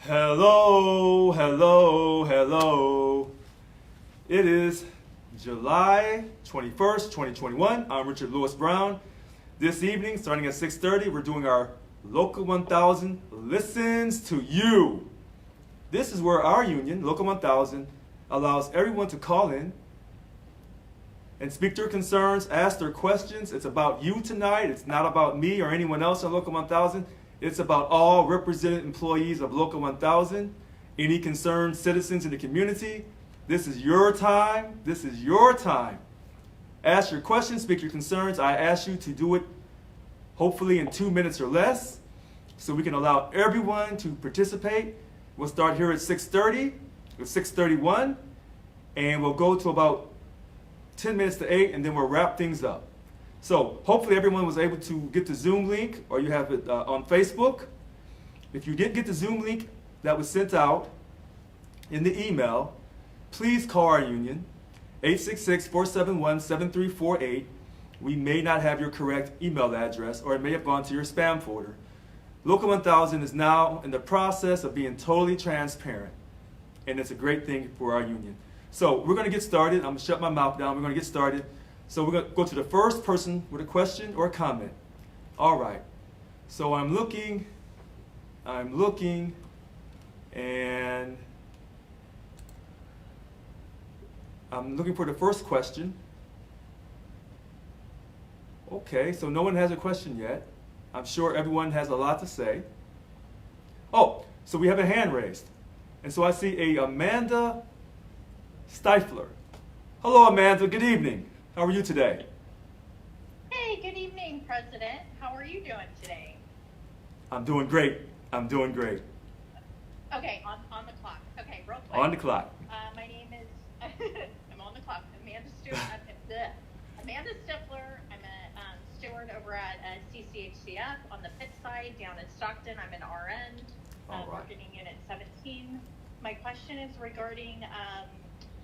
Hello, hello, hello. It is July 21st, 2021. I'm Richard Lewis Brown. This evening, starting at 6:30, we're doing our Local 1000 Listens to You. This is where our union, Local 1000, allows everyone to call in and speak their concerns, ask their questions. It's about you tonight. It's not about me or anyone else on Local 1000. It's about all represented employees of Local 1000, any concerned citizens in the community. This is your time. This is your time. Ask your questions, speak your concerns. I ask you to do it hopefully in 2 minutes or less so we can allow everyone to participate. We'll start here at 6:30, or 6:31, and we'll go to about 10 minutes to 8, and then we'll wrap things up. So hopefully everyone was able to get the Zoom link, or you have it on Facebook. If you didn't get the Zoom link that was sent out in the email, please call our union, 866-471-7348. We may not have your correct email address, or it may have gone to your spam folder. Local 1000 is now in the process of being totally transparent, and it's a great thing for our union. So we're going to get started. I'm going to shut my mouth down. We're going to get started. So we're going to go to the first person with a question or a comment. All right. So I'm looking, and I'm looking for the first question. Okay, so no one has a question yet. I'm sure everyone has a lot to say. Oh, so we have a hand raised. And so I see a Amanda Stifler. Hello, Amanda. Good evening. How are you today? Hey, good evening, President. How are you doing today? I'm doing great. I'm doing great. Okay, on the clock. Okay, real quick. On the clock. My name is, I'm on the clock, Amanda Stewart. Amanda Stifler. I'm a steward over at CCHCF on the pit side down in Stockton. I'm an RN, working in Unit 17. My question is regarding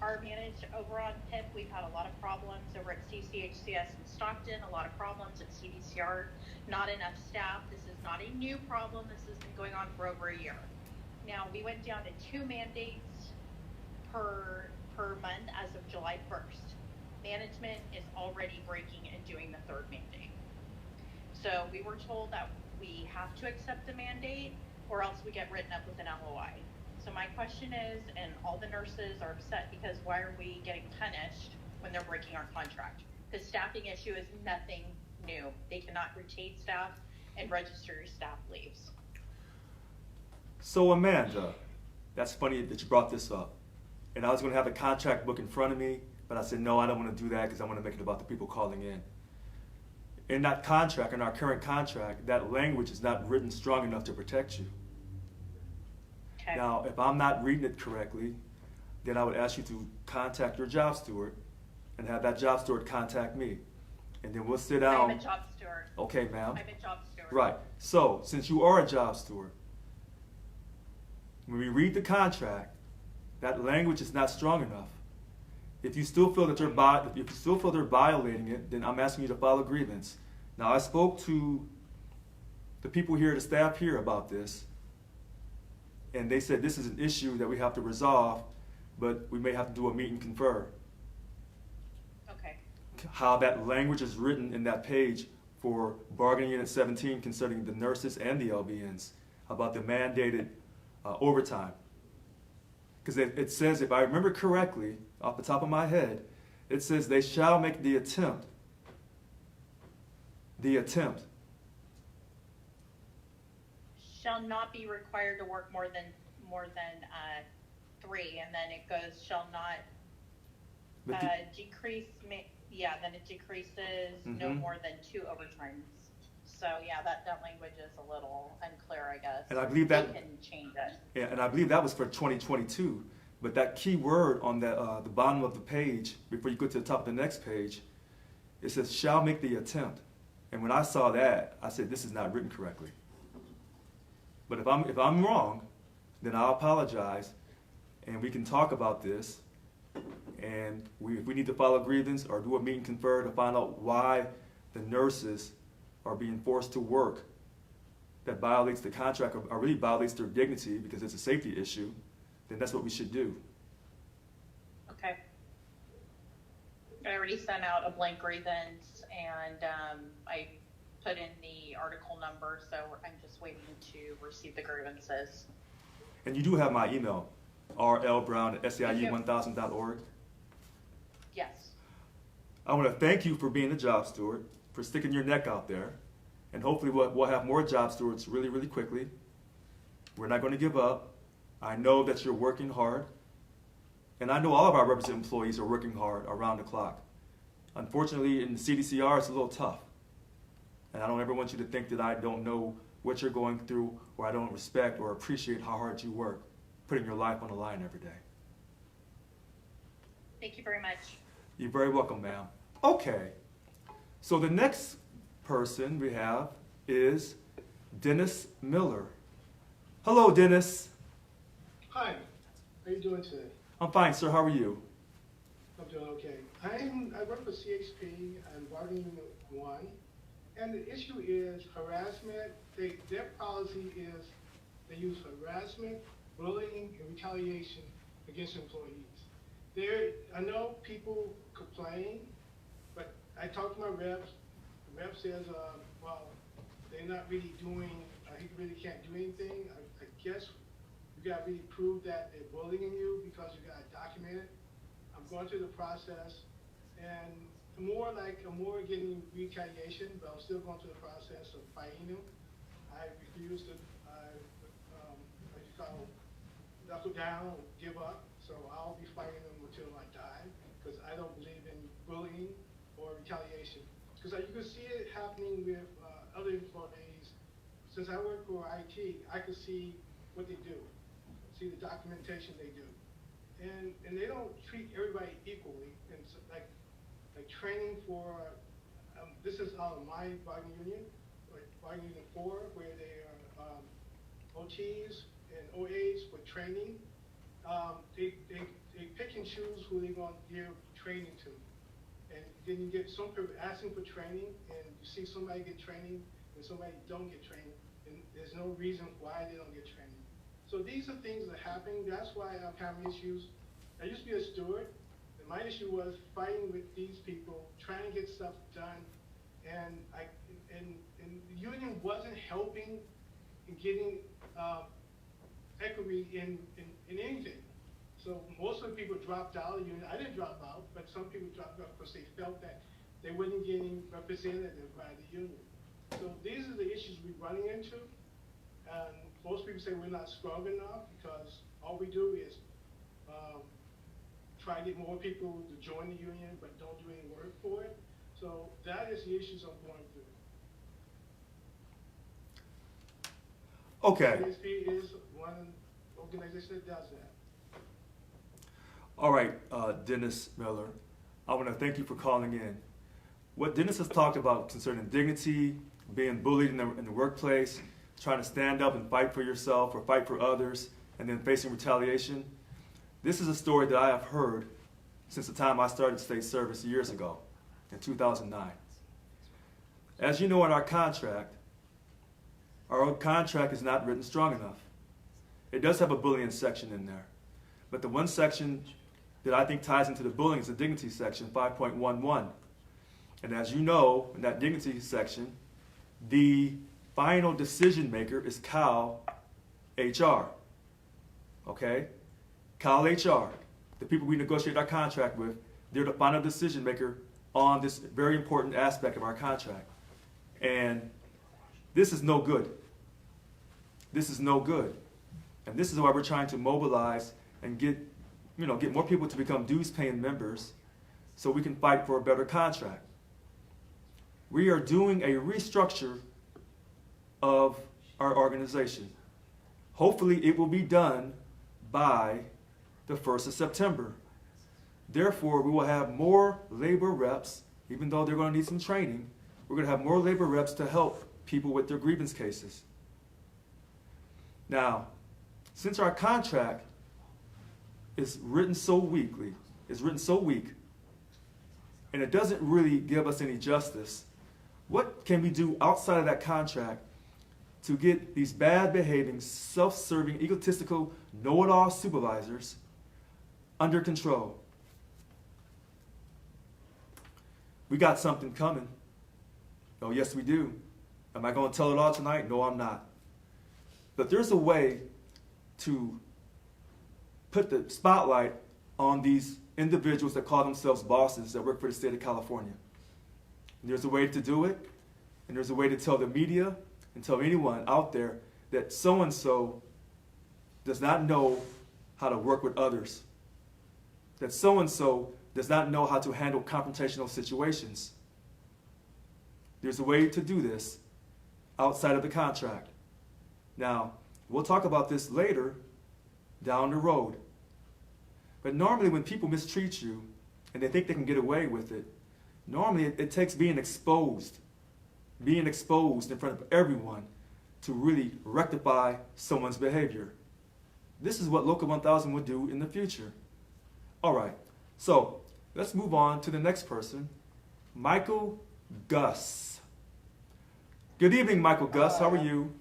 our managed over on PIP. We've had a lot of problems over at CCHCS in Stockton, a lot of problems at CDCR, not enough staff. This is not a new problem. This has been going on for over a year. Now, we went down to 2 mandates per month as of July 1st. Management is already breaking and doing the 3rd mandate. So we were told that we have to accept the mandate or else we get written up with an LOI. So my question is, and all the nurses are upset because why are we getting punished when they're breaking our contract? The staffing issue is nothing new. They cannot retain staff and register your staff leaves. So Amanda, that's funny that you brought this up. And I was going to have a contract book in front of me, but I said, no, I don't want to do that because I want to make it about the people calling in. In that contract, in our current contract, that language is not written strong enough to protect you. Okay. Now, if I'm not reading it correctly, then I would ask you to contact your job steward and have that job steward contact me. And then we'll sit down. I'm a job steward. Okay, ma'am. I'm a job steward. Right. So, since you are a job steward, when we read the contract, that language is not strong enough. If you still feel that they're violating it, then I'm asking you to file a grievance. Now, I spoke to the people here, the staff here, about this, and they said this is an issue that we have to resolve, but we may have to do a meet and confer. Okay. How that language is written in that page for bargaining unit 17 concerning the nurses and the LVNs about the mandated overtime. Because it says, if I remember correctly, off the top of my head, it says they shall make the attempt. The attempt. Shall not be required to work more than 3, and then it goes shall not decrease. Then it decreases no more than 2 overtimes. So yeah, that language is a little unclear, I guess. And I believe that they can change it. Yeah, and I believe that was for 2022. But that key word on the bottom of the page, before you go to the top of the next page, it says shall make the attempt. And when I saw that, I said this is not written correctly. But if I'm wrong, then I'll apologize, and we can talk about this. And if we need to file a grievance or do a meet and confer to find out why the nurses are being forced to work that violates the contract or really violates their dignity because it's a safety issue, then that's what we should do. Okay. I already sent out a blank grievance, and I put in the article number, so I'm just waiting to receive the grievances. And you do have my email, rlbrown@seiu1000.org. Yes. I want to thank you for being a job steward, for sticking your neck out there, and hopefully we'll have more job stewards really, really quickly. We're not going to give up. I know that you're working hard, and I know all of our represented employees are working hard around the clock. Unfortunately, in the CDCR, it's a little tough, and I don't ever want you to think that I don't know what you're going through, or I don't respect or appreciate how hard you work, putting your life on the line every day. Thank you very much. You're very welcome, ma'am. Okay, so the next person we have is Dennis Miller. Hello, Dennis. Hi, how are you doing today? I'm fine, sir. How are you? I'm doing okay. I work for CHP. I'm bargaining unit 1, and the issue is harassment. Their policy is they use harassment, bullying, and retaliation against employees. I know people complain, but I talked to my reps. The rep says, well, they're not really doing, he really can't do anything. I guess you got to really prove that they're bullying you because you got to document it. I'm going through the process, and I'm more getting retaliation, but I'm still going through the process of fighting them. I refuse to, knuckle down, give up. So I'll be fighting them until I die, because I don't believe in bullying or retaliation. Because you can see it happening with other employees. Since I work for IT, I can see what they do, see the documentation they do. And they don't treat everybody equally. And so, like training for, this is my bargaining union, bargaining unit 4, where they are OTs and OAs for training. They pick and choose who they're going to give training to. And then you get some people asking for training, and you see somebody get training and somebody don't get training, and there's no reason why they don't get training. So these are things that are happening. That's why I'm having issues. I used to be a steward, and my issue was fighting with these people, trying to get stuff done, and the union wasn't helping in getting equity in anything. So most of the people dropped out of the union. I didn't drop out, but some people dropped out because they felt that they weren't getting represented by the union. So these are the issues we're running into. And most people say we're not strong enough because all we do is try to get more people to join the union, but don't do any work for it. So that is the issues I'm going through. Okay. CSP is one organization that does that. All right, Dennis Miller, I want to thank you for calling in. What Dennis has talked about concerning dignity, being bullied in the workplace, trying to stand up and fight for yourself or fight for others, and then facing retaliation, this is a story that I have heard since the time I started state service years ago, in 2009. As you know, in our contract is not written strong enough. It does have a bullying section in there, but the one section that I think ties into the bullying is the dignity section, 5.11. And as you know, in that dignity section, the final decision maker is Cal HR. Okay? Cal HR, the people we negotiate our contract with, they're the final decision maker on this very important aspect of our contract. And this is no good. This is no good. And this is why we're trying to mobilize and get more people to become dues-paying members so we can fight for a better contract. We are doing a restructure of our organization. Hopefully it will be done by the 1st of September. Therefore, we will have more labor reps, even though they're going to need some training. We're going to have more labor reps to help people with their grievance cases. Now, since our contract is written so weak, and it doesn't really give us any justice, what can we do outside of that contract to get these bad behaving, self-serving, egotistical, know-it-all supervisors under control. We got something coming. Oh, yes, we do. Am I going to tell it all tonight? No, I'm not. But there's a way to put the spotlight on these individuals that call themselves bosses that work for the state of California. And there's a way to do it, and there's a way to tell the media and tell anyone out there that so-and-so does not know how to work with others, that so-and-so does not know how to handle confrontational situations. There's a way to do this outside of the contract. Now, we'll talk about this later down the road. But normally when people mistreat you and they think they can get away with it, normally it takes being exposed in front of everyone to really rectify someone's behavior. This is what Local 1000 would do in the future. All right, so let's move on to the next person, Michael Gus. Good evening, Michael Gus. How are you?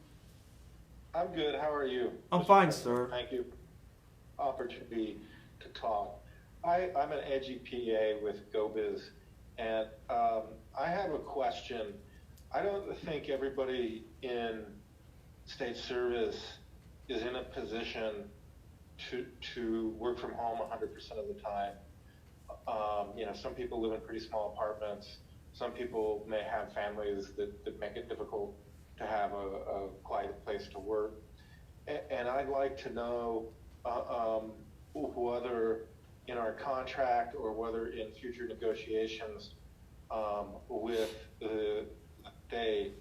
I'm good. How are you? I'm fine, sir. Thank you for the opportunity to talk. I'm an edgy PA with GoBiz, and I have a question. I don't think everybody in state service is in a position to work from home 100% of the time. Some people live in pretty small apartments. Some people may have families that make it difficult to have a quiet place to work. And I'd like to know whether in our contract or whether in future negotiations with the state,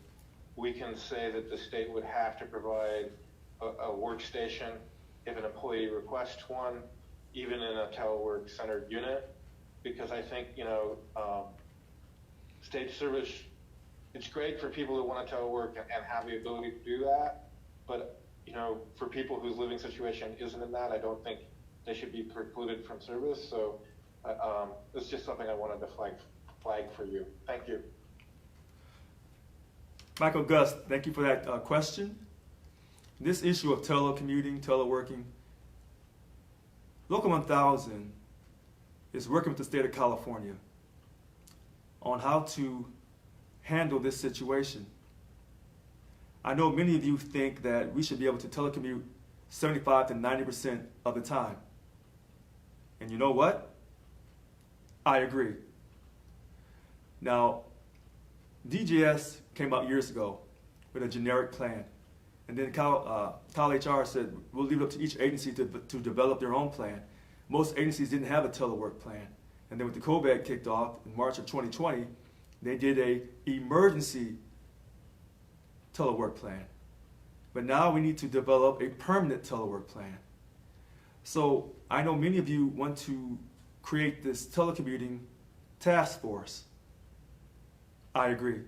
we can say that the state would have to provide a workstation if an employee requests one, even in a telework-centered unit, because I think, state service, it's great for people who want to telework and have the ability to do that, but, for people whose living situation isn't in that, I don't think they should be precluded from service. So it's just something I wanted to flag for you. Thank you. Michael Gus, thank you for that question. This issue of telecommuting, teleworking, Local 1000 is working with the state of California on how to handle this situation. I know many of you think that we should be able to telecommute 75 to 90% of the time. And you know what? I agree. Now, DGS came out years ago with a generic plan. And then Cal HR said, we'll leave it up to each agency to develop their own plan. Most agencies didn't have a telework plan. And then when the COVID kicked off in March of 2020, they did an emergency telework plan. But now we need to develop a permanent telework plan. So I know many of you want to create this telecommuting task force. I agree.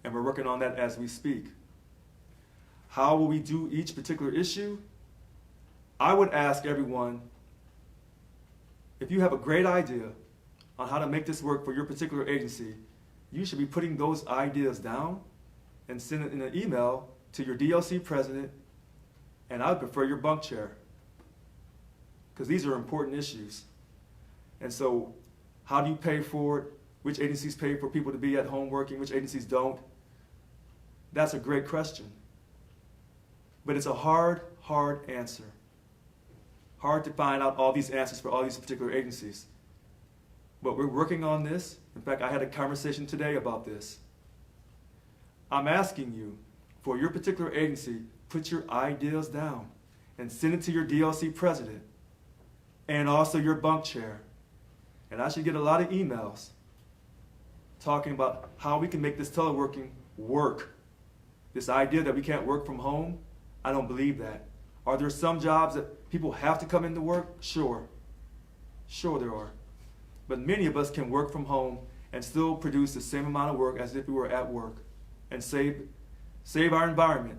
And we're working on that as we speak. How will we do each particular issue? I would ask everyone, if you have a great idea on how to make this work for your particular agency, you should be putting those ideas down and send it in an email to your DLC president, and I would prefer your bunk chair, because these are important issues. And so, how do you pay for it? Which agencies pay for people to be at home working? Which agencies don't? That's a great question. But it's a hard answer. Hard to find out all these answers for all these particular agencies. But we're working on this. In fact, I had a conversation today about this. I'm asking you, for your particular agency, put your ideas down and send it to your DLC president and also your bunk chair. And I should get a lot of emails talking about how we can make this teleworking work. This idea that we can't work from home, I don't believe that. Are there some jobs that people have to come into work? Sure. Sure there are. But many of us can work from home and still produce the same amount of work as if we were at work and save our environment.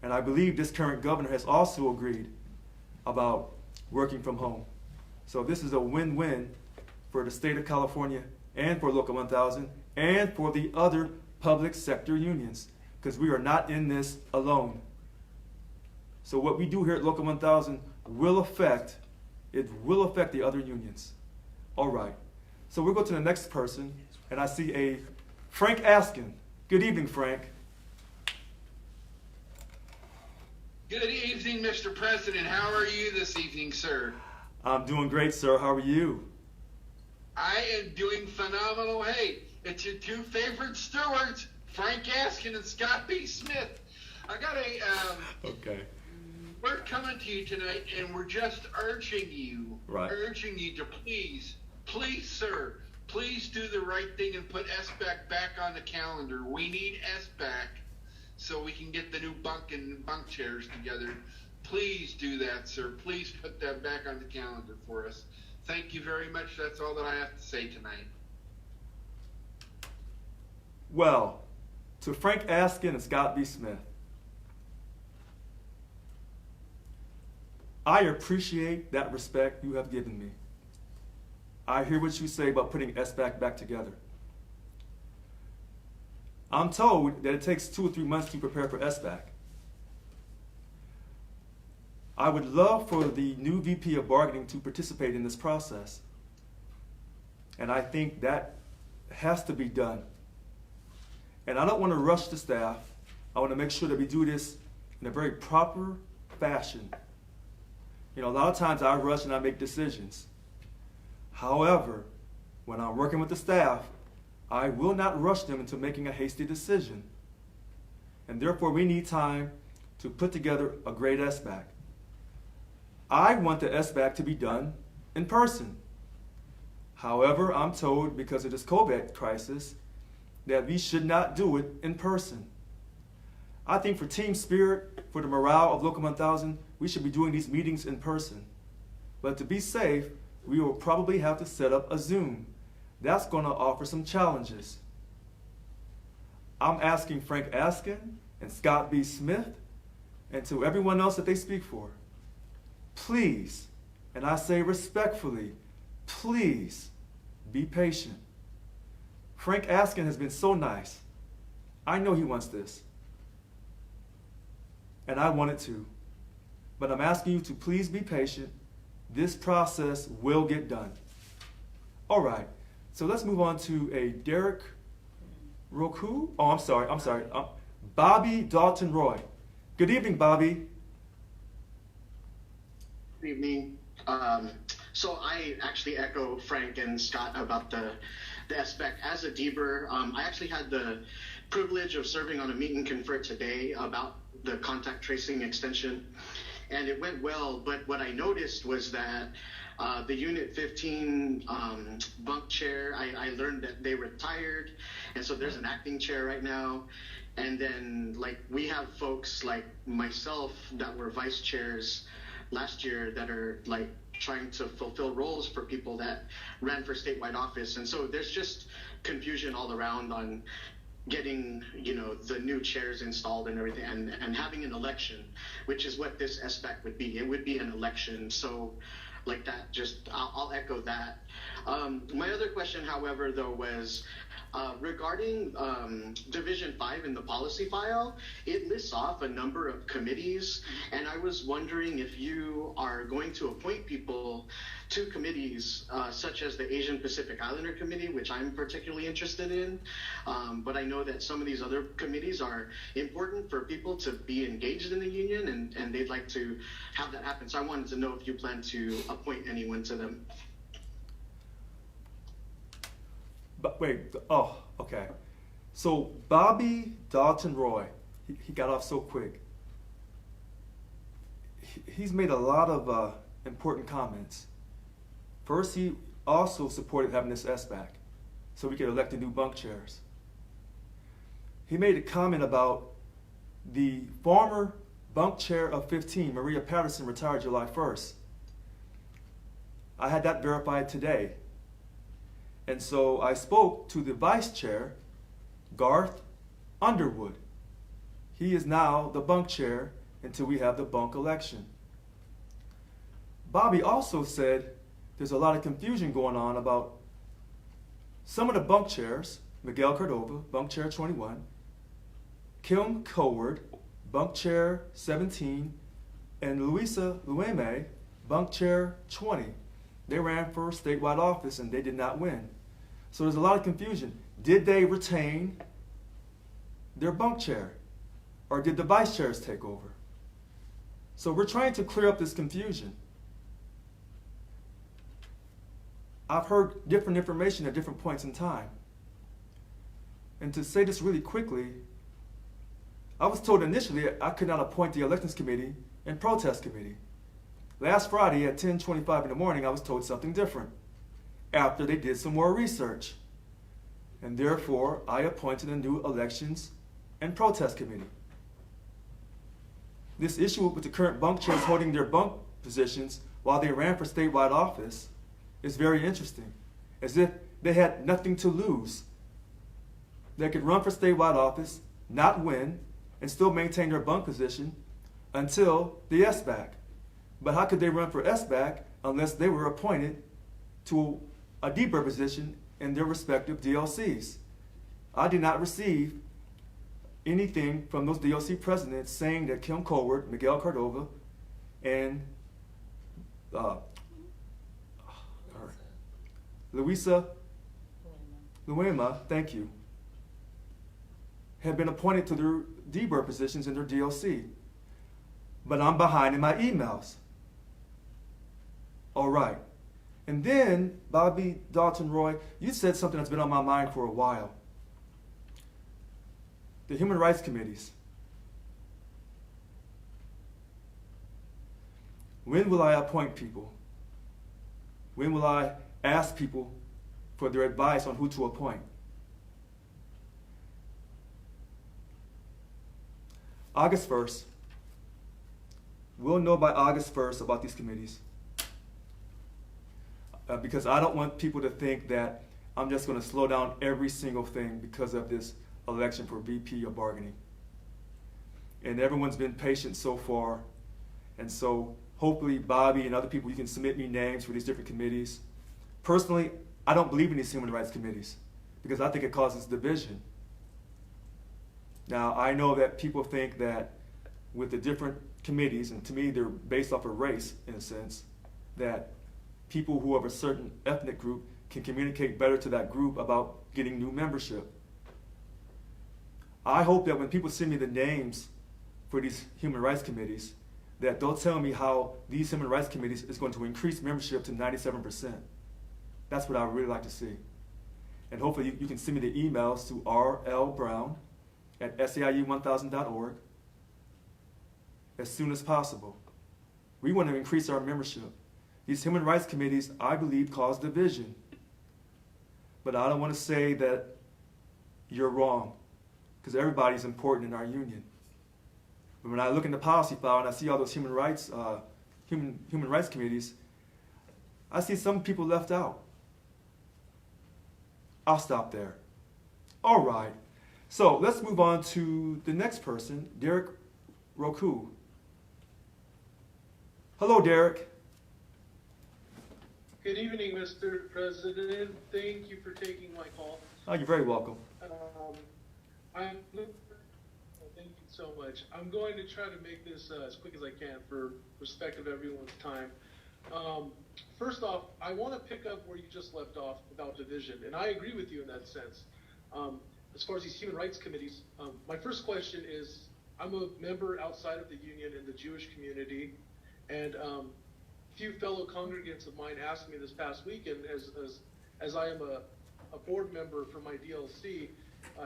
And I believe this current governor has also agreed about working from home. So this is a win-win for the state of California and for Local 1000 and for the other public sector unions, because we are not in this alone. So what we do here at Local 1000 will affect the other unions. All right. So we'll go to the next person, and I see a Frank Askin. Good evening, Frank. Good evening, Mr. President. How are you this evening, sir? I'm doing great, sir. How are you? I am doing phenomenal. Hey, it's your two favorite stewards, Frank Askin and Scott B. Smith. I got a Okay. We're coming to you tonight, and we're just urging you to please, sir, please do the right thing and put SBAC back on the calendar. We need SBAC so we can get the new bunk chairs together. Please do that, sir. Please put that back on the calendar for us. Thank you very much. That's all that I have to say tonight. Well, to Frank Askin and Scott B. Smith, I appreciate that respect you have given me. I hear what you say about putting SBAC back together. I'm told that it takes 2 or 3 months to prepare for SBAC. I would love for the new VP of Bargaining to participate in this process. And I think that has to be done. And I don't want to rush the staff. I want to make sure that we do this in a very proper fashion. You know, a lot of times I rush and I make decisions. However, when I'm working with the staff, I will not rush them into making a hasty decision. And therefore, we need time to put together a great SBAC. I want the SBAC to be done in person. However, I'm told because of this COVID crisis that we should not do it in person. I think for team spirit, for the morale of Local 1000, we should be doing these meetings in person. But to be safe, we will probably have to set up a Zoom. That's going to offer some challenges. I'm asking Frank Askin and Scott B. Smith, and to everyone else that they speak for, please, and I say respectfully, please be patient. Frank Askin has been so nice. I know he wants this. And I want it too. But I'm asking you to please be patient. This process will get done. All right. So let's move on to a Derek Roku. Oh, I'm sorry. Bobby Dalton Roy. Good evening, Bobby. Good evening. So I actually echo Frank and Scott about the SBAC. As a DBER, I actually had the privilege of serving on a meet and confer today about the contact tracing extension, and it went well. But what I noticed was that the Unit 15 bunk chair, I learned that they retired, and so there's an acting chair right now. And then, like, we have folks like myself that were vice chairs last year that are like trying to fulfill roles for people that ran for statewide office. And so there's just confusion all around on getting, you know, the new chairs installed and everything, and having an election, which is what this SBAC would be. It would be an election. So like that, just I'll echo that. My other question, however, though, was regarding Division 5 in the policy file. It lists off a number of committees, and I was wondering if you are going to appoint people to committees such as the Asian Pacific Islander Committee, which I'm particularly interested in, but I know that some of these other committees are important for people to be engaged in the union, and they'd like to have that happen. So I wanted to know if you plan to appoint anyone to them. But wait, oh, okay. So Bobby Dalton Roy, he got off so quick. He's made a lot of important comments. First, he also supported having this SBAC so we could elect the new bunk chairs. He made a comment about the former bunk chair of 15, Maria Patterson, retired July 1st. I had that verified today. And so I spoke to the vice chair, Garth Underwood. He is now the bunk chair until we have the bunk election. Bobby also said there's a lot of confusion going on about some of the bunk chairs, Miguel Cordova, bunk chair 21, Kim Coward, bunk chair 17, and Louisa Lueme, bunk chair 20. They ran for statewide office and they did not win. So there's a lot of confusion. Did they retain their bunk chair? Or did the vice chairs take over? So we're trying to clear up this confusion. I've heard different information at different points in time. And to say this really quickly, I was told initially I could not appoint the elections committee and protest committee. Last Friday at 10:25 in the morning, I was told something different after they did some more research. And therefore, I appointed a new elections and protest committee. This issue with the current bunk chairs holding their bunk positions while they ran for statewide office is very interesting, as if they had nothing to lose. They could run for statewide office, not win, and still maintain their bunk position until the SBAC. But how could they run for SBAC unless they were appointed to a deeper position in their respective DLCs? I did not receive anything from those DLC presidents saying that Kim Coward, Miguel Cordova, and Luisa Luema, thank you, have been appointed to their DBER positions in their DLC. But I'm behind in my emails. All right. And then, Bobby Dalton Roy, you said something that's been on my mind for a while. The human rights committees. When will I appoint people? When will I ask people for their advice on who to appoint? August 1st. We'll know by August 1st about these committees. Because I don't want people to think that I'm just going to slow down every single thing because of this election for VP or bargaining. And everyone's been patient so far. And so hopefully Bobby and other people, you can submit me names for these different committees. Personally, I don't believe in these human rights committees because I think it causes division. Now, I know that people think that with the different committees, and to me they're based off of race in a sense, that people who have a certain ethnic group can communicate better to that group about getting new membership. I hope that when people send me the names for these human rights committees, that they'll tell me how these human rights committees is going to increase membership to 97%. That's what I would really like to see. And hopefully you can send me the emails to rlbrown@saiu1000.org as soon as possible. We want to increase our membership. These human rights committees, I believe, cause division. But I don't want to say that you're wrong, because everybody's important in our union. But when I look in the policy file and I see all those human rights committees, I see some people left out. I'll stop there. All right. So let's move on to the next person, Derek Roku. Hello, Derek. Good evening, Mr. President. Thank you for taking my call. Oh, you're very welcome. Thank you so much. I'm going to try to make this as quick as I can for respect of everyone's time. First off, I want to pick up where you just left off about division, and I agree with you in that sense. As far as these human rights committees, my first question is, I'm a member outside of the union in the Jewish community, and few fellow congregants of mine asked me this past weekend, as I am a board member for my DLC,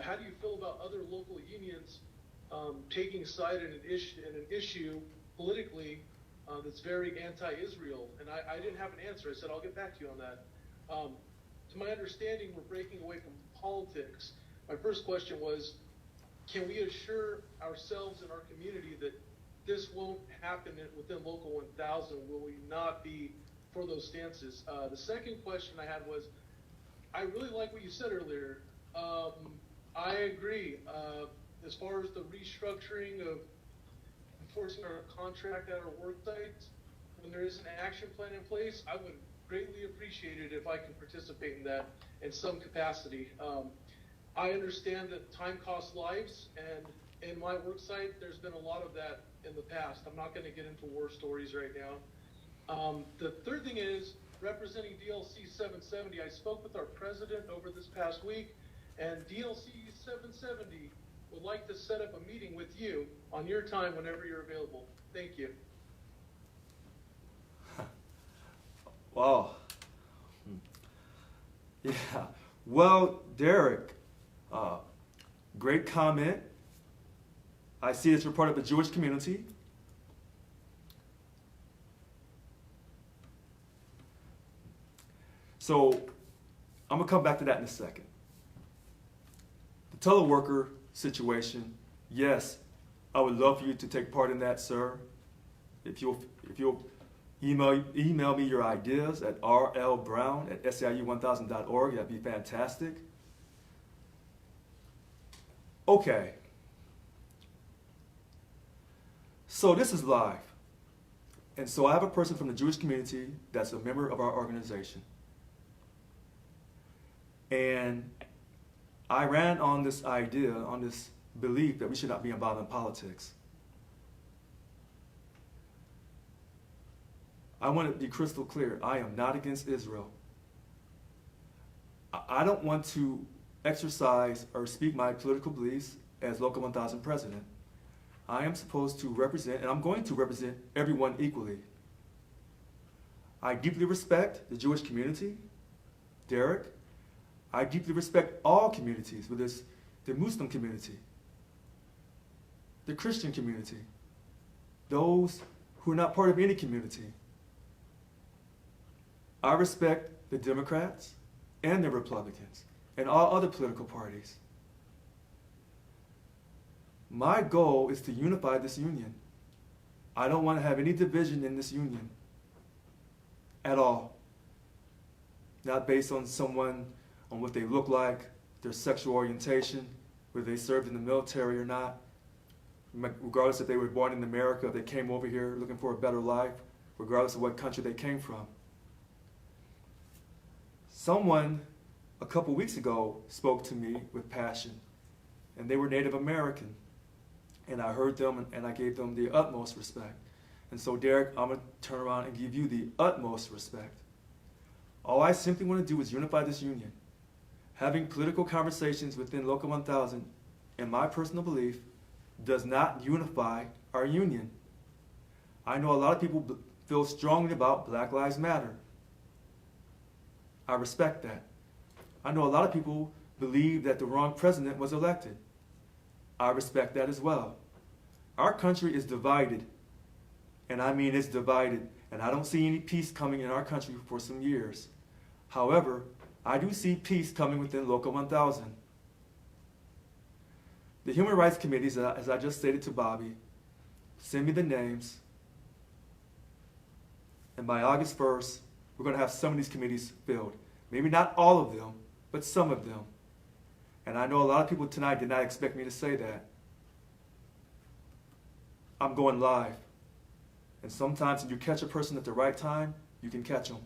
how do you feel about other local unions taking side in an issue politically that's very anti-Israel? And I didn't have an answer. I said, I'll get back to you on that. To my understanding, we're breaking away from politics. My first question was, can we assure ourselves and our community that this won't happen within Local 1000? Will we not be for those stances? The second question I had was, I really like what you said earlier. I agree. As far as the restructuring of enforcing our contract at our work sites, when there is an action plan in place, I would greatly appreciate it if I can participate in that in some capacity. I understand that time costs lives, and in my work site, there's been a lot of that in the past. I'm not going to get into war stories right now. The third thing is, representing DLC 770, I spoke with our president over this past week, and DLC 770 would like to set up a meeting with you on your time whenever you're available. Thank you. Wow. Yeah. Well, Derek, great comment. I see that you're part of the Jewish community. So I'm going to come back to that in a second. The teleworker situation, yes, I would love for you to take part in that, sir. If you'll email me your ideas at rlbrown@seiu1000.org, that'd be fantastic. Okay. So this is live. And so I have a person from the Jewish community that's a member of our organization. And I ran on this idea, on this belief that we should not be involved in politics. I want to be crystal clear. I am not against Israel. I don't want to exercise or speak my political beliefs as Local 1000 president. I am supposed to represent, and I'm going to represent everyone equally. I deeply respect the Jewish community, Derek. I deeply respect all communities, whether it's the Muslim community, the Christian community, those who are not part of any community. I respect the Democrats and the Republicans and all other political parties. My goal is to unify this union. I don't want to have any division in this union at all. Not based on someone, on what they look like, their sexual orientation, whether they served in the military or not, regardless if they were born in America, if they came over here looking for a better life, regardless of what country they came from. Someone a couple weeks ago spoke to me with passion, and they were Native American. And I heard them and I gave them the utmost respect. And so, Derek, I'm going to turn around and give you the utmost respect. All I simply want to do is unify this union. Having political conversations within Local 1000, in my personal belief, does not unify our union. I know a lot of people feel strongly about Black Lives Matter. I respect that. I know a lot of people believe that the wrong president was elected. I respect that as well. Our country is divided, and I mean it's divided, and I don't see any peace coming in our country for some years. However, I do see peace coming within Local 1000. The Human Rights Committees, as I just stated to Bobby, send me the names, and by August 1st, we're going to have some of these committees filled. Maybe not all of them, but some of them. And I know a lot of people tonight did not expect me to say that. I'm going live. And sometimes when you catch a person at the right time, you can catch them.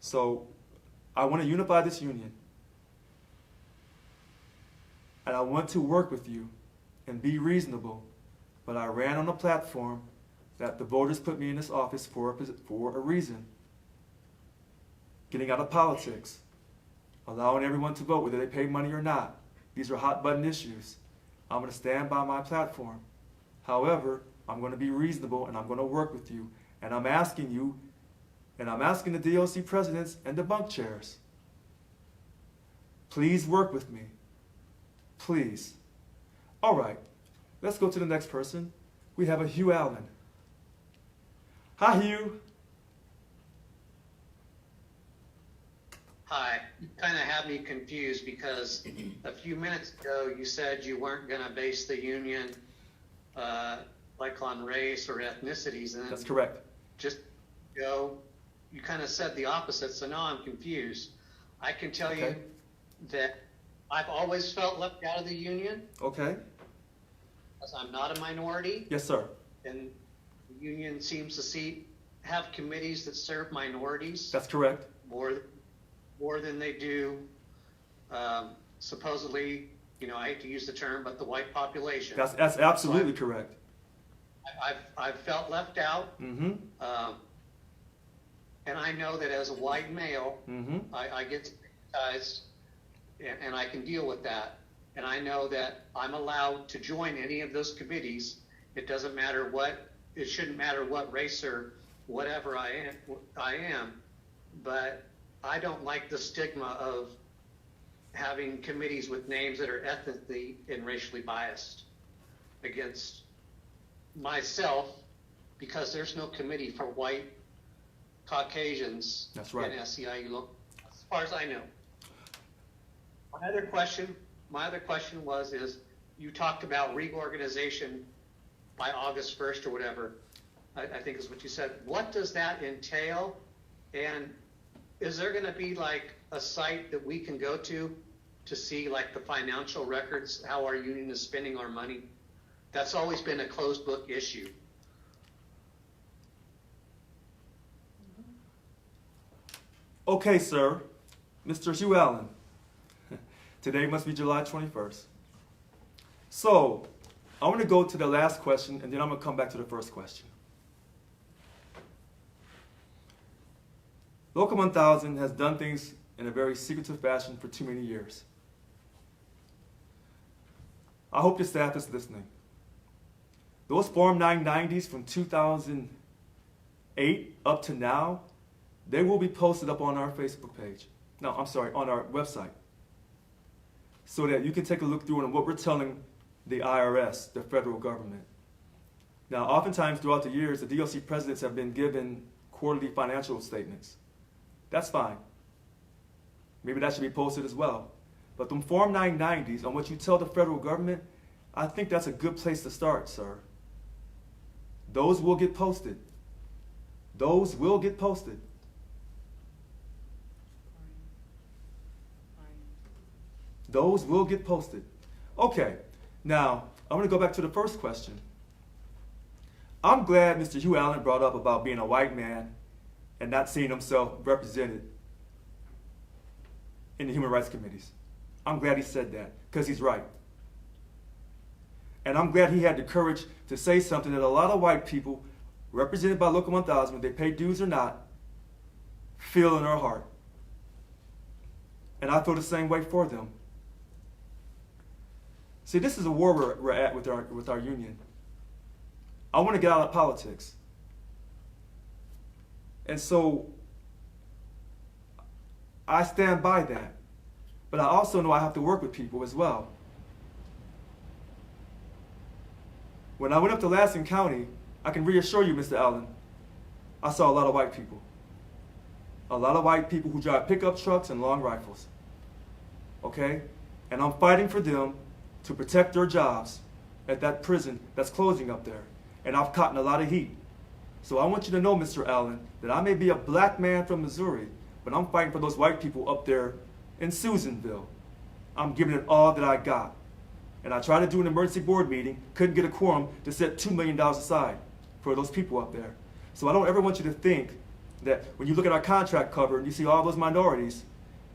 So I want to unify this union. And I want to work with you and be reasonable. But I ran on a platform that the voters put me in this office for a reason. Getting out of politics. Allowing everyone to vote whether they pay money or not. These are hot button issues. I'm going to stand by my platform. However, I'm going to be reasonable and I'm going to work with you. And I'm asking you, and I'm asking the DLC presidents and the bunk chairs, please work with me. Please. All right, let's go to the next person. We have a Hugh Allen. Hi, Hugh. Hi. You kind of had me confused because a few minutes ago you said you weren't going to base the union like on race or ethnicities. And that's correct. Just you kind of said the opposite, so now I'm confused. I can tell you that I've always felt left out of the union. Okay. Because I'm not a minority. Yes, sir. And the union seems to have committees that serve minorities. That's correct. More than they do supposedly I hate to use the term, but the white population. That's absolutely correct. I've felt left out. Mm-hmm. And I know that as a white male, Mm-hmm. I get stigmatized, and I can deal with that. And I know that I'm allowed to join any of those committees. It doesn't matter it shouldn't matter what race or whatever I am, but I don't like the stigma of having committees with names that are ethnically and racially biased against myself, because there's no committee for white Caucasians That's right. in SEIU, as far as I know. My other question is, you talked about reorganization by August 1st or whatever, I think is what you said. What does that entail? And is there going to be like a site that we can go to see like the financial records, how our union is spending our money? That's always been a closed book issue. Okay, sir. Mr. Hugh Allen. Today must be July 21st. So, I want to go to the last question, and then I'm going to come back to the first question. Local 1000 has done things in a very secretive fashion for too many years. I hope your staff is listening. Those Form 990s from 2008 up to now, they will be posted up on our Facebook page. No, I'm sorry, on our website. So that you can take a look through on what we're telling the IRS, the federal government. Now, oftentimes throughout the years, the DOC presidents have been given quarterly financial statements. That's fine. Maybe that should be posted as well. But them Form 990s on what you tell the federal government, I think that's a good place to start, sir. Those will get posted. Those will get posted. Those will get posted. Okay, now I'm going to go back to the first question. I'm glad Mr. Hugh Allen brought up about being a white man and not seeing himself represented in the human rights committees. I'm glad he said that, because he's right. And I'm glad he had the courage to say something that a lot of white people, represented by Local 1000, whether they pay dues or not, feel in their heart. And I feel the same way for them. See, this is a war we're at with our union. I want to get out of politics. And so I stand by that. But I also know I have to work with people as well. When I went up to Lansing County, I can reassure you, Mr. Allen, I saw a lot of white people. A lot of white people who drive pickup trucks and long rifles. Okay? And I'm fighting for them to protect their jobs at that prison that's closing up there. And I've caught a lot of heat. So I want you to know, Mr. Allen, that I may be a black man from Missouri, but I'm fighting for those white people up there in Susanville. I'm giving it all that I got. And I tried to do an emergency board meeting, couldn't get a quorum to set $2 million aside for those people up there. So I don't ever want you to think that when you look at our contract cover and you see all those minorities,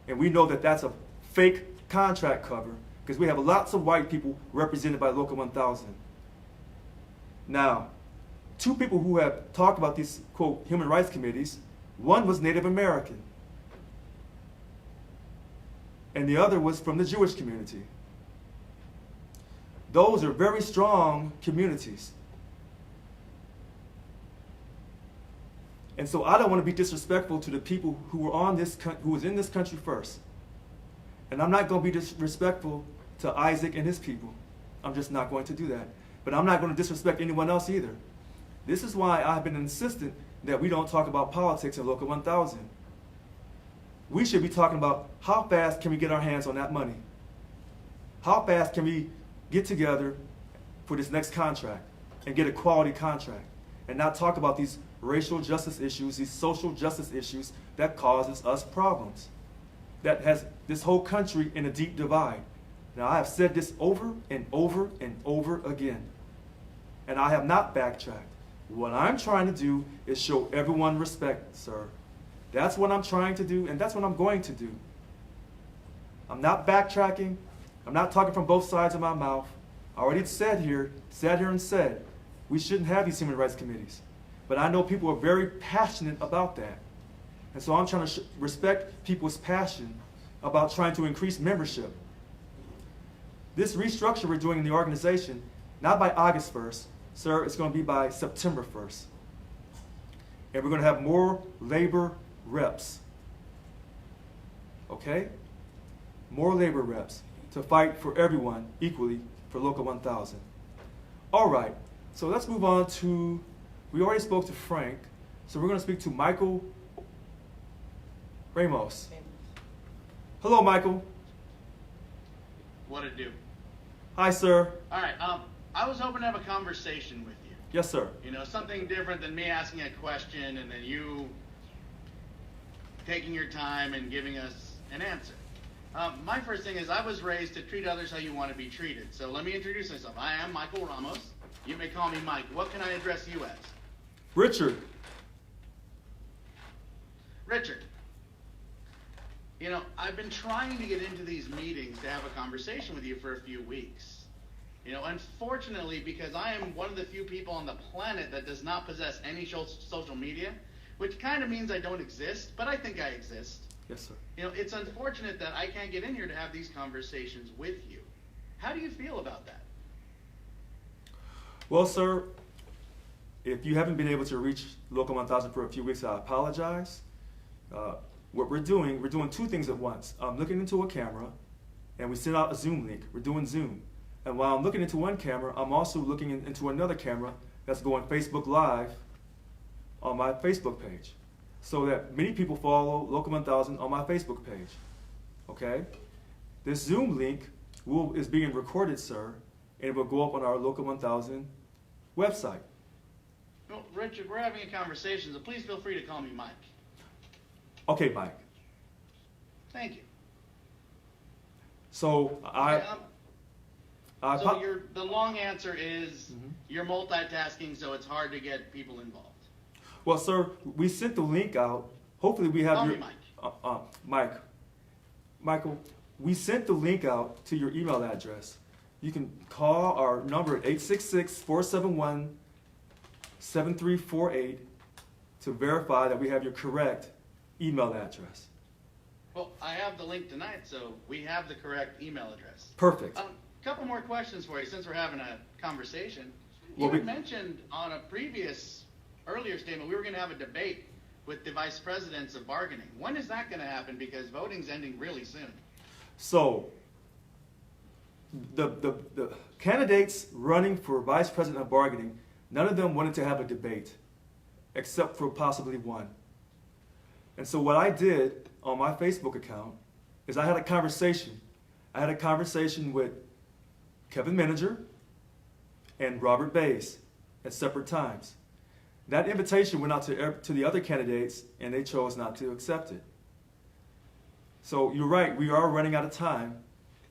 and we know that that's a fake contract cover, because we have lots of white people represented by Local 1000. Now, two people who have talked about these, quote, human rights committees, one was Native American, and the other was from the Jewish community. Those are very strong communities. And so I don't want to be disrespectful to the people who were who was in this country first. And I'm not going to be disrespectful to Isaac and his people. I'm just not going to do that. But I'm not going to disrespect anyone else either. This is why I've been insistent that we don't talk about politics in Local 1000. We should be talking about how fast can we get our hands on that money? How fast can we get together for this next contract and get a quality contract and not talk about these racial justice issues, these social justice issues that causes us problems, that has this whole country in a deep divide. Now, I have said this over and over and over again, and I have not backtracked. What I'm trying to do is show everyone respect, sir. That's what I'm trying to do, and that's what I'm going to do. I'm not backtracking. I'm not talking from both sides of my mouth. I already sat here and said, we shouldn't have these human rights committees. But I know people are very passionate about that. And so I'm trying to respect people's passion about trying to increase membership. This restructure we're doing in the organization, not by August 1st, sir, it's going to be by September 1st. And we're going to have more labor reps. Okay? More labor reps to fight for everyone equally for Local 1000. All right, so let's move on to, we already spoke to Frank, so we're going to speak to Michael Ramos. Hello, Michael. What it do? Hi, sir. All right. I was hoping to have a conversation with you. Yes, sir. You know, something different than me asking a question and then you taking your time and giving us an answer. My first thing is I was raised to treat others how you want to be treated. So let me introduce myself. I am Michael Ramos. You may call me Mike. What can I address you as? Richard. Richard. You know, I've been trying to get into these meetings to have a conversation with you for a few weeks. You know, unfortunately, because I am one of the few people on the planet that does not possess any social media, which kind of means I don't exist, but I think I exist. Yes, sir. You know, it's unfortunate that I can't get in here to have these conversations with you. How do you feel about that? Well, sir, if you haven't been able to reach Local 1000 for a few weeks, I apologize. What we're doing two things at once. I'm looking into a camera, and we send out a Zoom link. We're doing Zoom. And while I'm looking into one camera, I'm also looking into another camera that's going Facebook Live on my Facebook page, so that many people follow Local 1000 on my Facebook page. Okay? This Zoom link is being recorded, sir, and it will go up on our Local 1000 website. Well, Richard, we're having a conversation, so please feel free to call me Mike. Okay, Mike. Thank you. So the long answer is you're multitasking, so it's hard to get people involved. Well, sir, we sent the link out. Hopefully we have Call your... me Mike. Michael, we sent the link out to your email address. You can call our number at 866-471-7348 to verify that we have your correct email address. Well, I have the link tonight, so we have the correct email address. Perfect. Couple more questions for you, since we're having a conversation. Well, You had mentioned on a earlier statement, we were going to have a debate with the vice presidents of bargaining. When is that going to happen? Because voting's ending really soon. So, the candidates running for vice president of bargaining, none of them wanted to have a debate, except for possibly one. And so what I did on my Facebook account is I had a conversation. I had a conversation with Kevin Menninger and Robert Bays at separate times. That invitation went out to the other candidates, and they chose not to accept it. So you're right, we are running out of time,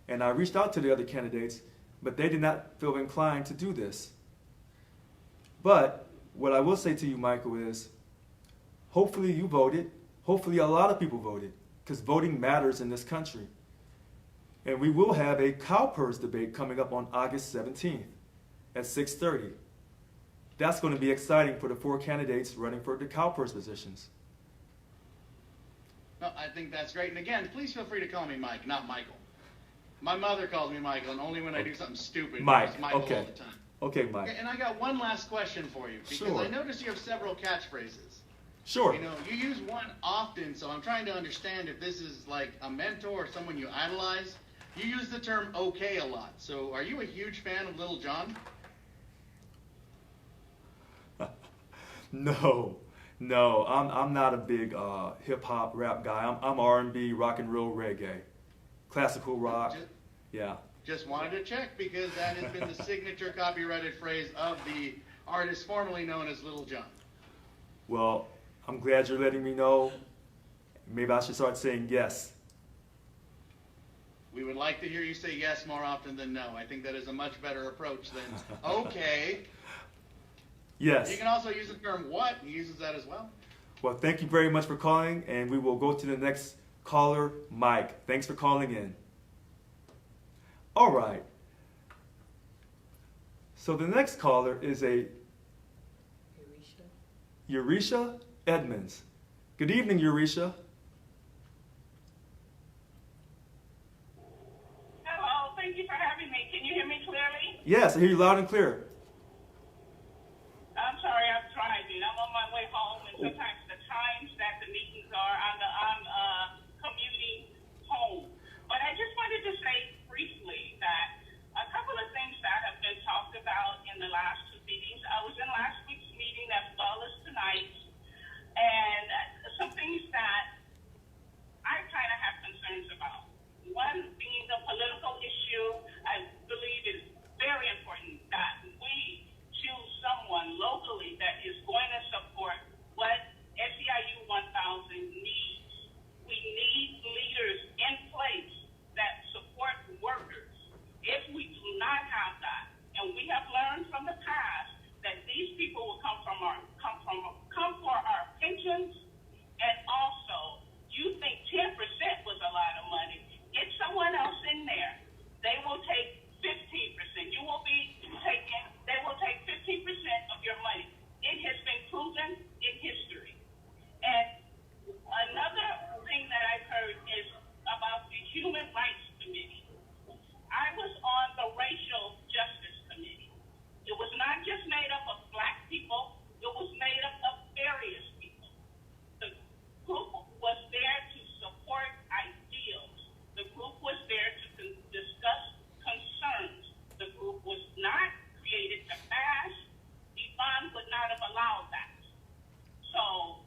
and I reached out to the other candidates, but they did not feel inclined to do this. But what I will say to you, Michael, is hopefully you voted. Hopefully a lot of people voted, because voting matters in this country. And we will have a CalPERS debate coming up on August 17th at 6:30. That's going to be exciting for the four candidates running for the CalPERS positions. No, I think that's great. And again, please feel free to call me Mike, not Michael. My mother calls me Michael, and only when I do something stupid. Mike, Michael okay. all the time. Okay, Mike. And I got one last question for you, because Sure. I noticed you have several catchphrases. Sure. You know, you use one often, so I'm trying to understand if this is like a mentor or someone you idolize. You use the term okay a lot. So are you a huge fan of Little John? No, I'm not a big hip hop rap guy. I'm R&B, rock and roll, reggae, classical rock. Yeah. Just wanted to check, because that has been the signature copyrighted phrase of the artist formerly known as Little John. Well, I'm glad you're letting me know. Maybe I should start saying yes. We would like to hear you say yes more often than no. I think that is a much better approach than okay. Yes. You can also use the term what. He uses that as well. Well, thank you very much for calling, and we will go to the next caller, Mike. Thanks for calling in. All right. So the next caller is a Eurisha Edmonds. Good evening, Eurisha. Hello, thank you for having me. Can you hear me clearly? Yes, I hear you loud and clear. I'm sorry, I'm driving. I'm on my way home, and sometimes the times that the meetings are, I'm commuting home. But I just wanted to say briefly that a couple of things that have been talked about in the last two meetings. I was in last week's meeting as well as tonight's, and some things that I kind of have concerns about. One being the political issue. I believe is very important that we choose someone locally that is going to support what SEIU 1000 needs. We need leaders in place that support workers. If we do not have that, and we have learned from the past that these people will come for our pensions, and also you think 10% was a lot of money. Get someone else in there. They will take 15%. They will take 15% of your money. It has been proven in history. And another thing that I've heard is about the Human Rights Committee. I was on the Racial Justice Committee. It was not just made up of black people, it was made up of various people. The group was there to support ideals. The group was there to discuss concerns. The group was not created to bash. Yvonne would not have allowed that. So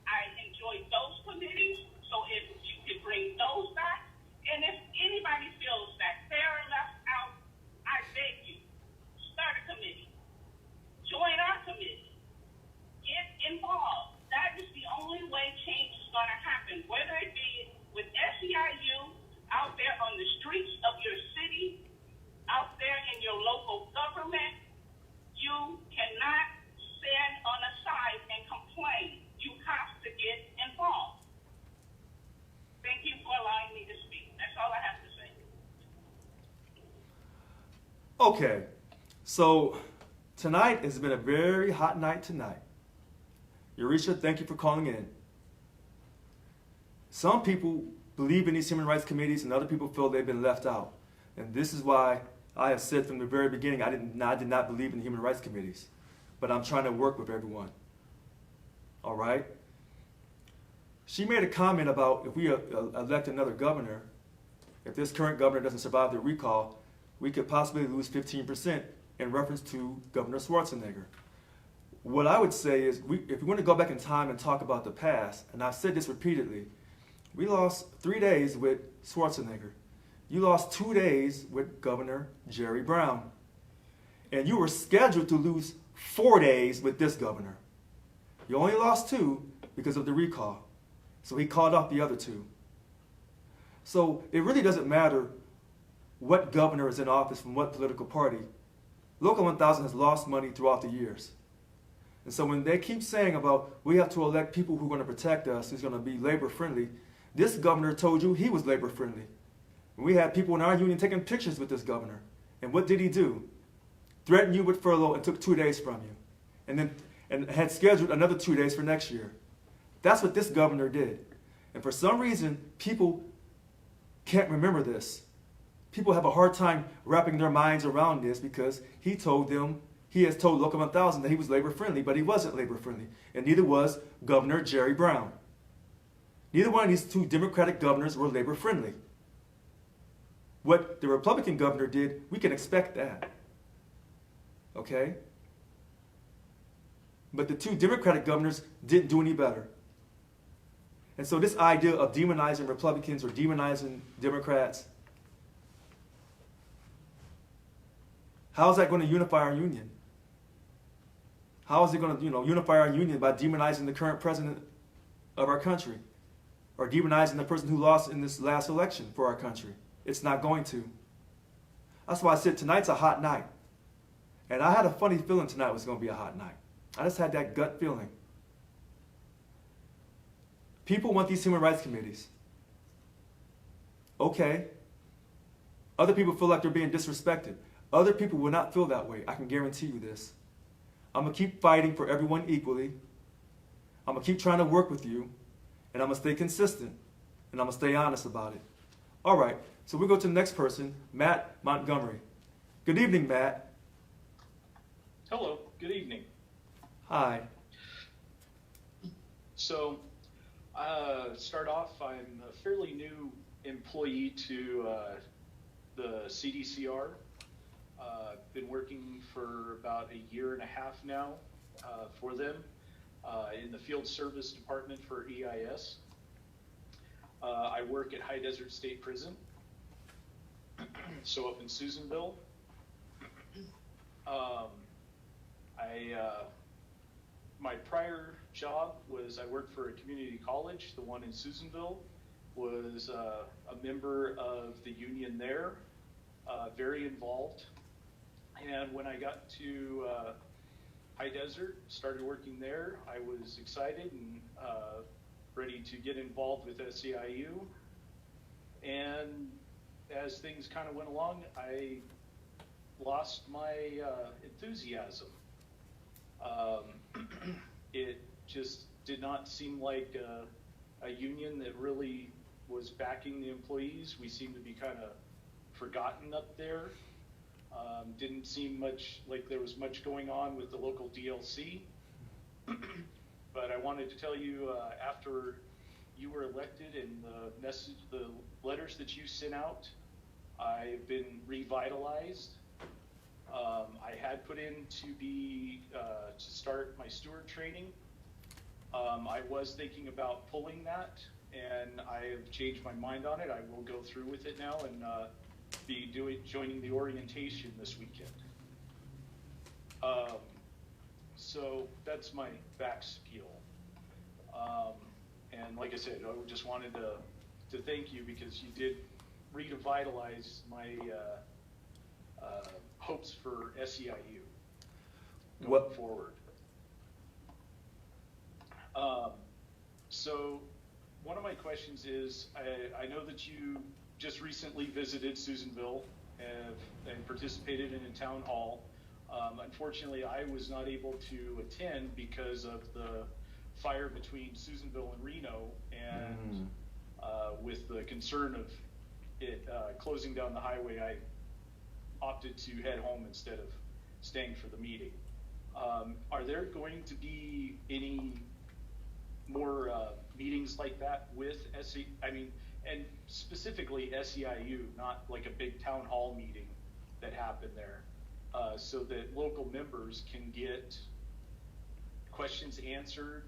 I enjoyed those committees. So if you could bring those back, and if anybody feels that they're left out, I beg you, start a committee. Join our committee. Get involved. That is the only way change is going to happen, whether it be with SEIU, out there on the streets of your city, out there in your local government. You cannot stand on the side and complain. You have to get involved. Thank you for allowing me to speak. That's all I have to say. Okay, so tonight has been a very hot night tonight. Eurisha, thank you for calling in. Some people believe in these human rights committees and other people feel they've been left out. And this is why I have said from the very beginning I did not believe in human rights committees. But I'm trying to work with everyone. All right? She made a comment about if we elect another governor, if this current governor doesn't survive the recall, we could possibly lose 15% in reference to Governor Schwarzenegger. What I would say is, if we want to go back in time and talk about the past, and I've said this repeatedly, we lost 3 days with Schwarzenegger. You lost 2 days with Governor Jerry Brown. And you were scheduled to lose 4 days with this governor. You only lost 2 because of the recall. So he called off the other 2. So it really doesn't matter what governor is in office from what political party. Local 1000 has lost money throughout the years. And so when they keep saying about we have to elect people who are going to protect us, who's going to be labor friendly, this governor told you he was labor friendly. And we had people in our union taking pictures with this governor. And what did he do? Threatened you with furlough and took 2 days from you. And had scheduled another 2 days for next year. That's what this governor did. And for some reason, people can't remember this. People have a hard time wrapping their minds around this because he has told Local 1000 that he was labor friendly, but he wasn't labor friendly. And neither was Governor Jerry Brown. Neither one of these 2 Democratic governors were labor friendly. What the Republican governor did, we can expect that. Okay? But the 2 Democratic governors didn't do any better. And so this idea of demonizing Republicans or demonizing Democrats, how is that going to unify our union? How is it going to, unify our union by demonizing the current president of our country? Or demonizing the person who lost in this last election for our country? It's not going to. That's why I said tonight's a hot night. And I had a funny feeling tonight was going to be a hot night. I just had that gut feeling. People want these human rights committees. Okay. Other people feel like they're being disrespected. Other people will not feel that way. I can guarantee you this. I'm going to keep fighting for everyone equally. I'm going to keep trying to work with you. And I'm going to stay consistent. And I'm going to stay honest about it. All right, so we go to the next person, Matt Montgomery. Good evening, Matt. Hello, good evening. Hi. So, start off, I'm a fairly new employee to the CDCR. Been working for about a year and a half now for them in the field service department for EIS. I work at High Desert State Prison, so up in Susanville. My prior job was I worked for a community college, the one in Susanville, was a member of the union there, very involved. And when I got to High Desert, started working there, I was excited and ready to get involved with SEIU. And as things kind of went along, I lost my enthusiasm. It just did not seem like a union that really was backing the employees. We seemed to be kind of forgotten up there. Didn't seem much like there was much going on with the local DLC. But I wanted to tell you, after you were elected and the letters that you sent out, I've been revitalized. I had put in to start my steward training. I was thinking about pulling that, and I have changed my mind on it. I will go through with it now and be joining the orientation this weekend. So that's my back spiel. And like I said, I just wanted to thank you because you did revitalize my hopes for SEIU going forward. So one of my questions is, I know that you just recently visited Susanville and participated in a town hall. Unfortunately, I was not able to attend because of the fire between Susanville and Reno, and with the concern of it closing down the highway, I opted to head home instead of staying for the meeting. Are there going to be any more meetings like that with and specifically SEIU, not like a big town hall meeting that happened there, so that local members can get questions answered,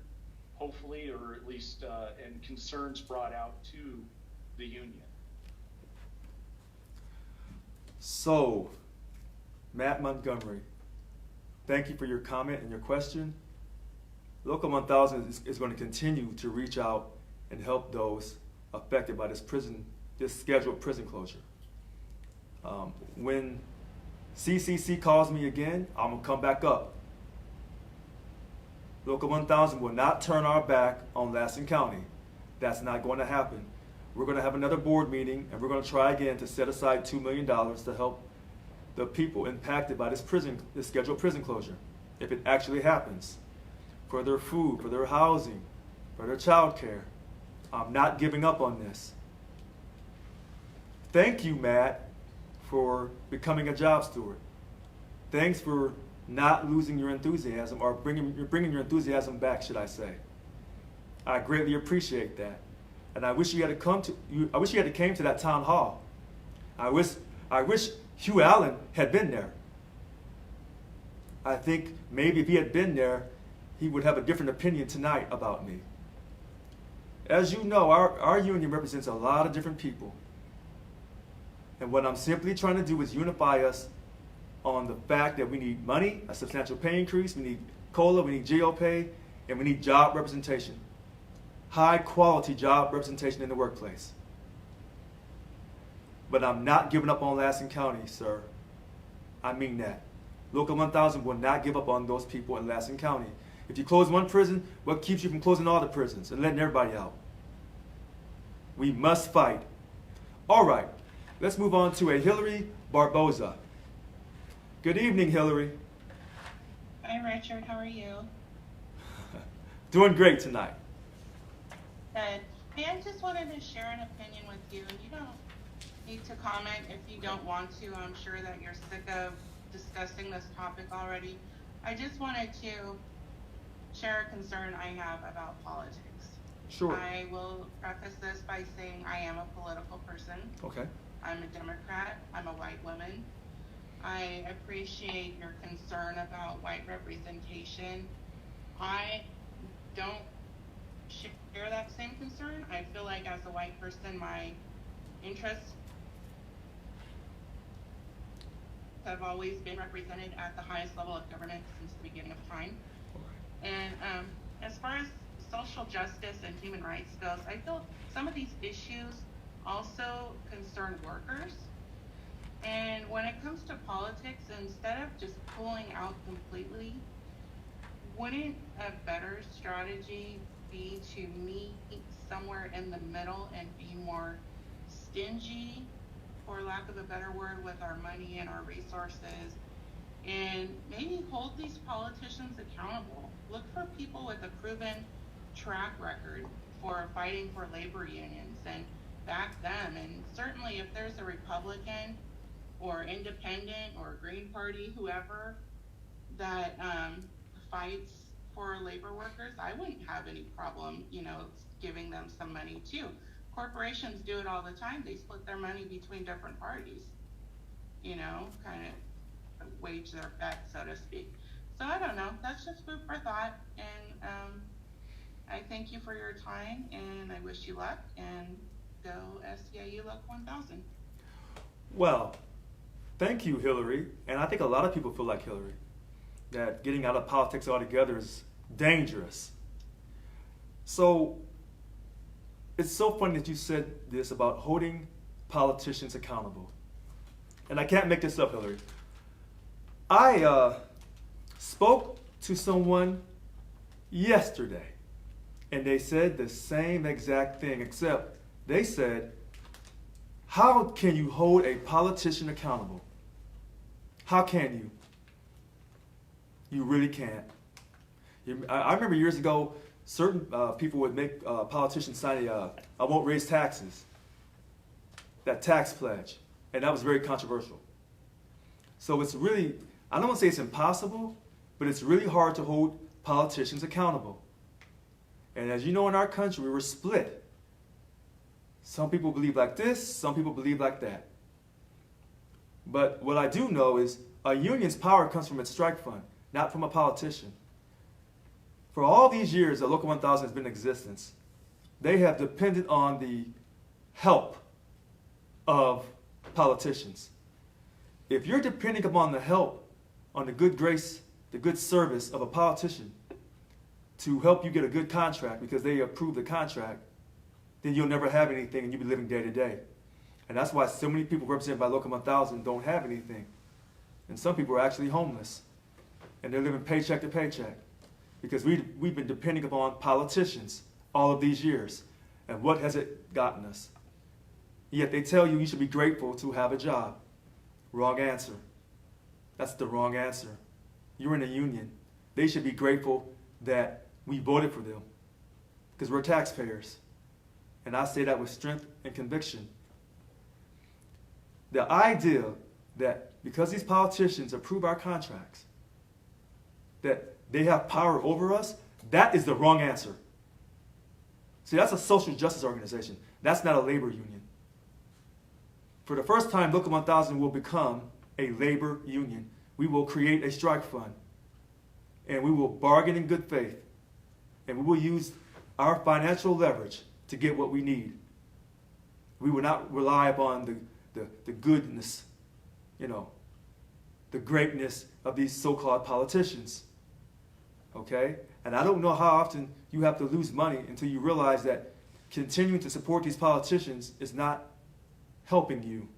hopefully, or at least, and concerns brought out to the union? So, Matt Montgomery, thank you for your comment and your question. Local 1000 is going to continue to reach out and help those affected by this scheduled prison closure. When CCC calls me again, I'm going to come back up. Local 1000 will not turn our back on Lassen County. That's not going to happen. We're going to have another board meeting, and we're going to try again to set aside $2 million to help the people impacted by this scheduled prison closure, if it actually happens, for their food, for their housing, for their child care. I'm not giving up on this. Thank you, Matt, for becoming a job steward. Thanks for not losing your enthusiasm, or bringing your enthusiasm back, should I say. I greatly appreciate that. And I wish you had came to that town hall. I wish Hugh Allen had been there. I think maybe if he had been there, he would have a different opinion tonight about me. As you know, our union represents a lot of different people. And what I'm simply trying to do is unify us on the fact that we need money, a substantial pay increase, we need COLA, we need GO pay, and we need job representation. High quality job representation in the workplace. But I'm not giving up on Lassen County, sir. I mean that. Local 1000 will not give up on those people in Lassen County. If you close one prison, what keeps you from closing all the prisons and letting everybody out? We must fight. All right, let's move on to a Hillary Barboza. Good evening, Hillary. Hi, Richard. How are you? Doing great tonight. Good. Hey, I just wanted to share an opinion with you. You don't need to comment if you don't want to. I'm sure that you're sick of discussing this topic already. I just wanted to share a concern I have about politics. Sure. I will preface this by saying I am a political person. Okay. I'm a Democrat. I'm a white woman. I appreciate your concern about white representation. I don't share that same concern. I feel like as a white person, my interests have always been represented at the highest level of government since the beginning of time. And as far as social justice and human rights goes, I feel some of these issues also concern workers. And when it comes to politics, instead of just pulling out completely, wouldn't a better strategy be to meet somewhere in the middle and be more stingy, for lack of a better word, with our money and our resources, and maybe hold these politicians accountable? Look for people with a proven track record for fighting for labor unions and back them. And certainly if there's a Republican or independent or Green Party, whoever, that fights for labor workers, I wouldn't have any problem, giving them some money too. Corporations do it all the time. They split their money between different parties, kind of wage their bet, so to speak. So I don't know. That's just food for thought. And I thank you for your time, and I wish you luck, and go SEIU Local 1000. Well, thank you, Hillary. And I think a lot of people feel like Hillary, that getting out of politics altogether is dangerous. So it's so funny that you said this about holding politicians accountable. And I can't make this up, Hillary. I spoke to someone yesterday, and they said the same exact thing, except they said, how can you hold a politician accountable? How can you? You really can't. I remember years ago, certain people would make politicians sign I won't raise taxes, that tax pledge, and that was very controversial. So it's really, I don't want to say it's impossible, but it's really hard to hold politicians accountable. And as you know, in our country, we're split. Some people believe like this, some people believe like that. But what I do know is a union's power comes from its strike fund, not from a politician. For all these years that Local 1000 has been in existence, they have depended on the help of politicians. If you're depending upon the help, on the good grace, the good service of a politician to help you get a good contract because they approve the contract, then you'll never have anything and you'll be living day to day. And that's why so many people represented by Local 1000 don't have anything. And some people are actually homeless. And they're living paycheck to paycheck. Because we've been depending upon politicians all of these years. And what has it gotten us? Yet they tell you should be grateful to have a job. Wrong answer. That's the wrong answer. You're in a union. They should be grateful that we voted for them. Because we're taxpayers. And I say that with strength and conviction. The idea that because these politicians approve our contracts, that they have power over us, that is the wrong answer. See, that's a social justice organization. That's not a labor union. For the first time, Local 1000 will become a labor union. We will create a strike fund. And we will bargain in good faith. And we will use our financial leverage to get what we need. We will not rely upon the goodness, the greatness of these so-called politicians. Okay? And I don't know how often you have to lose money until you realize that continuing to support these politicians is not helping you.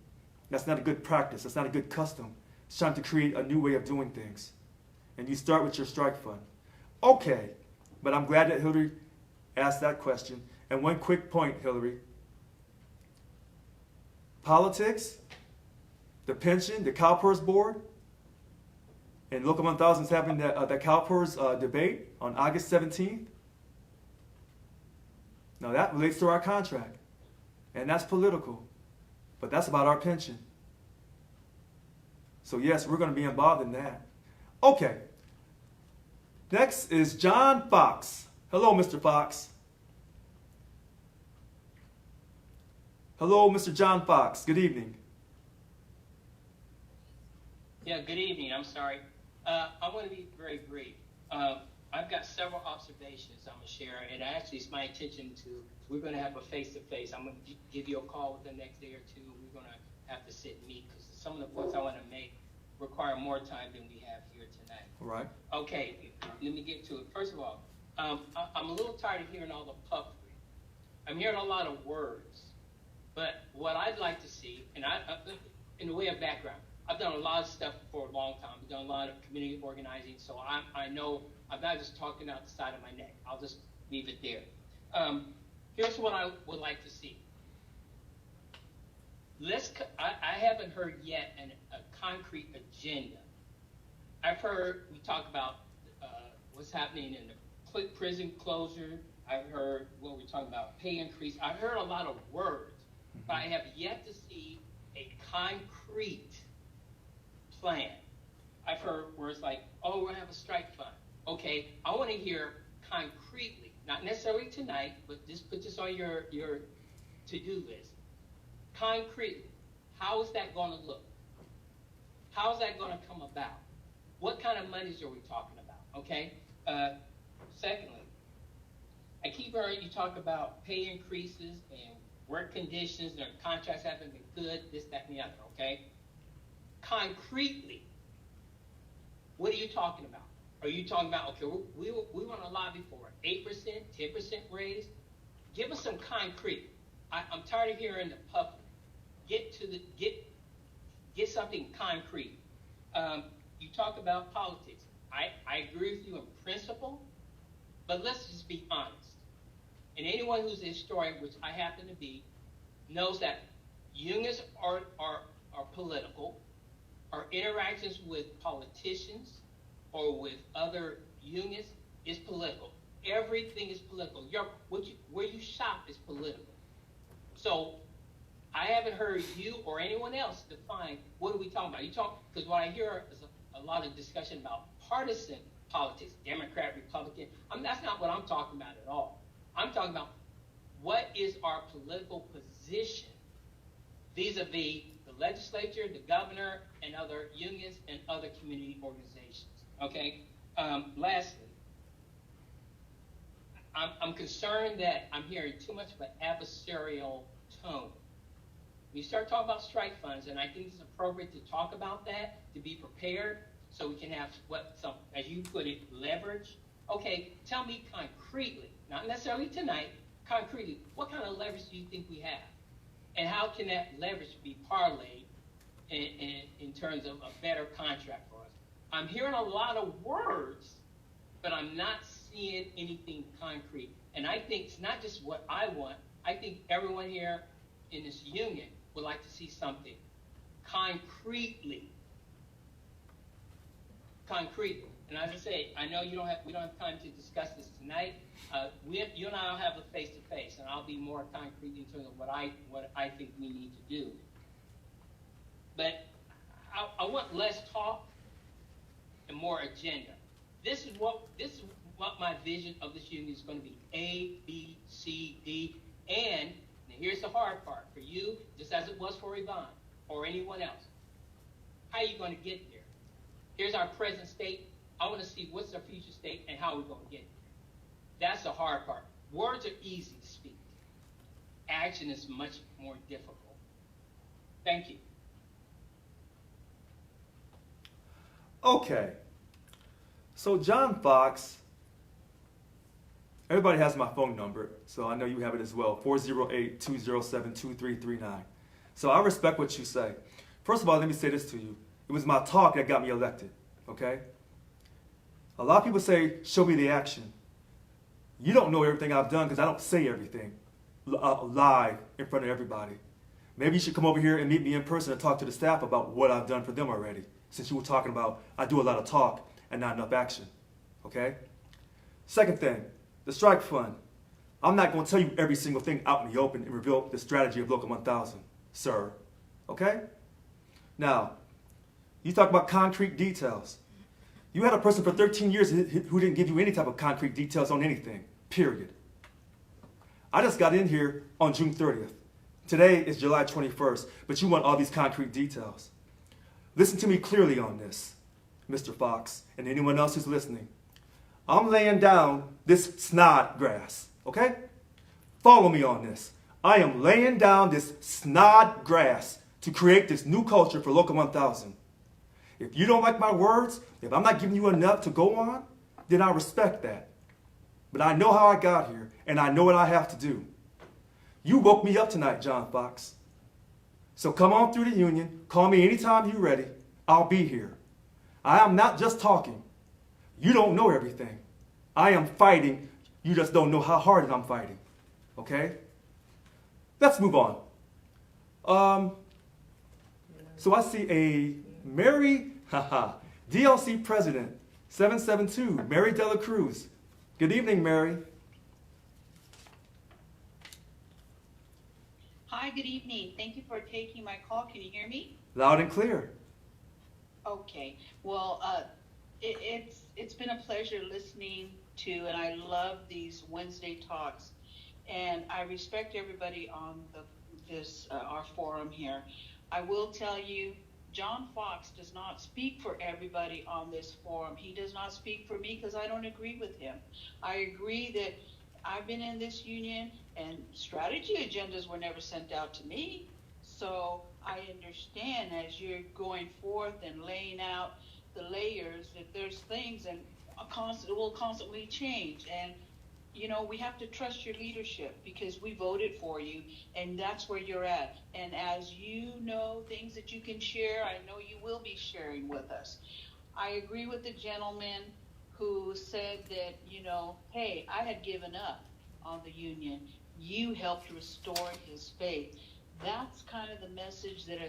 That's not a good practice. That's not a good custom. It's trying to create a new way of doing things. And you start with your strike fund. Okay, but I'm glad that Hillary asked that question. And one quick point, Hillary. politics, the pension, the CalPERS board, and Local 1000 is having the CalPERS debate on August 17th. Now that relates to our contract, and that's political, but that's about our pension. So yes, we're going to be involved in that. Okay. Next is John Fox. Hello, Mr. Fox. Hello, Mr. John Fox. Good evening. Yeah, good evening. I'm sorry. I want to be very brief. I've got several observations I'm going to share, and actually it's my intention we're going to have a face-to-face. I'm going to give you a call within the next day or two. We're going to have to sit and meet because some of the points I want to make require more time than we have here tonight. All right. Okay, let me get to it. First of all, I'm a little tired of hearing all the puffery. I'm hearing a lot of words, but what I'd like to see, and in the way of background, I've done a lot of stuff for a long time. I've done a lot of community organizing, so I know I'm not just talking out the side of my neck. I'll just leave it there. Here's what I would like to see. I haven't heard yet a concrete agenda. I've heard we talk about what's happening in the prison closure. I've heard what we're talking about pay increase. I've heard a lot of words, but I have yet to see a concrete plan. I've heard words like, oh, we're going to have a strike fund. Okay, I want to hear concretely, not necessarily tonight, but just put this on your to-do list. Concretely, how is that going to look? How is that going to come about? What kind of monies are we talking about? Okay. Secondly, I keep hearing you talk about pay increases and work conditions, and contracts haven't been good, this, that, and the other. Okay. Concretely, what are you talking about? Are you talking about, okay, we want to lobby for an 8%, 10% raise? Give us some concrete. I'm tired of hearing the puff. Get something concrete. You talk about politics. I agree with you in principle, but let's just be honest. And anyone who's a historian, which I happen to be, knows that unions are political. Our interactions with politicians or with other unions is political. Everything is political. Where you shop is political. So I haven't heard you or anyone else define what are we talking about. Because what I hear is a lot of discussion about partisan politics, Democrat, Republican. That's not what I'm talking about at all. I'm talking about what is our political position vis-a-vis the legislature, the governor, and other unions and other community organizations. Okay. Lastly, I'm concerned that I'm hearing too much of an adversarial tone. We start talking about strike funds, and I think it's appropriate to talk about that, to be prepared, so we can have as you put it, leverage. Okay, tell me concretely, not necessarily tonight, concretely, what kind of leverage do you think we have? And how can that leverage be parlayed in terms of a better contract for us? I'm hearing a lot of words, but I'm not seeing anything concrete. And I think it's not just what I want. I think everyone here in this union would like to see something concretely. And as I say, I know we don't have time to discuss this tonight. You and I will have a face-to-face, and I'll be more concrete in terms of what I think we need to do. But I want less talk and more agenda. This is what my vision of this union is going to be: A, B, C, D, and here's the hard part for you, just as it was for Yvonne or anyone else. How are you going to get there? Here's our present state. I want to see what's our future state and how we're going to get there. That's the hard part. Words are easy to speak. Action is much more difficult. Thank you. Okay. So John Fox, everybody has my phone number, so I know you have it as well, 408-207-2339. So I respect what you say. First of all, let me say this to you. It was my talk that got me elected, okay? A lot of people say, show me the action. You don't know everything I've done because I don't say everything live in front of everybody. Maybe you should come over here and meet me in person and talk to the staff about what I've done for them already, since you were talking about I do a lot of talk and not enough action, okay? Second thing, the strike fund. I'm not going to tell you every single thing out in the open and reveal the strategy of Local 1000, sir, okay? Now, you talk about concrete details. You had a person for 13 years who didn't give you any type of concrete details on anything, period. I just got in here on June 30th. Today is July 21st, but you want all these concrete details. Listen to me clearly on this, Mr. Fox, and anyone else who's listening. I'm laying down this snodgrass, okay? Follow me on this. I am laying down this snodgrass to create this new culture for Local 1000. If you don't like my words, if I'm not giving you enough to go on, then I respect that. But I know how I got here, and I know what I have to do. You woke me up tonight, John Fox. So come on through the union, call me anytime you're ready, I'll be here. I am not just talking. You don't know everything. I am fighting, you just don't know how hard I'm fighting, okay? Let's move on. So I see a Mary, DLC President, 772, Mary Dela Cruz. Good evening, Mary. Hi, good evening. Thank you for taking my call. Can you hear me? Loud and clear. Okay. Well, it's been a pleasure listening to, and I love these Wednesday talks. And I respect everybody on our forum here. I will tell you, John Fox does not speak for everybody on this forum. He does not speak for me because I don't agree with him. I agree that I've been in this union and strategy agendas were never sent out to me. So I understand as you're going forth and laying out the layers that there's things and it will constantly change. And you know, we have to trust your leadership because we voted for you and that's where you're at. And as you know things that you can share, I know you will be sharing with us. I agree with the gentleman who said that, you know, hey, I had given up on the union. You helped restore his faith. That's kind of the message that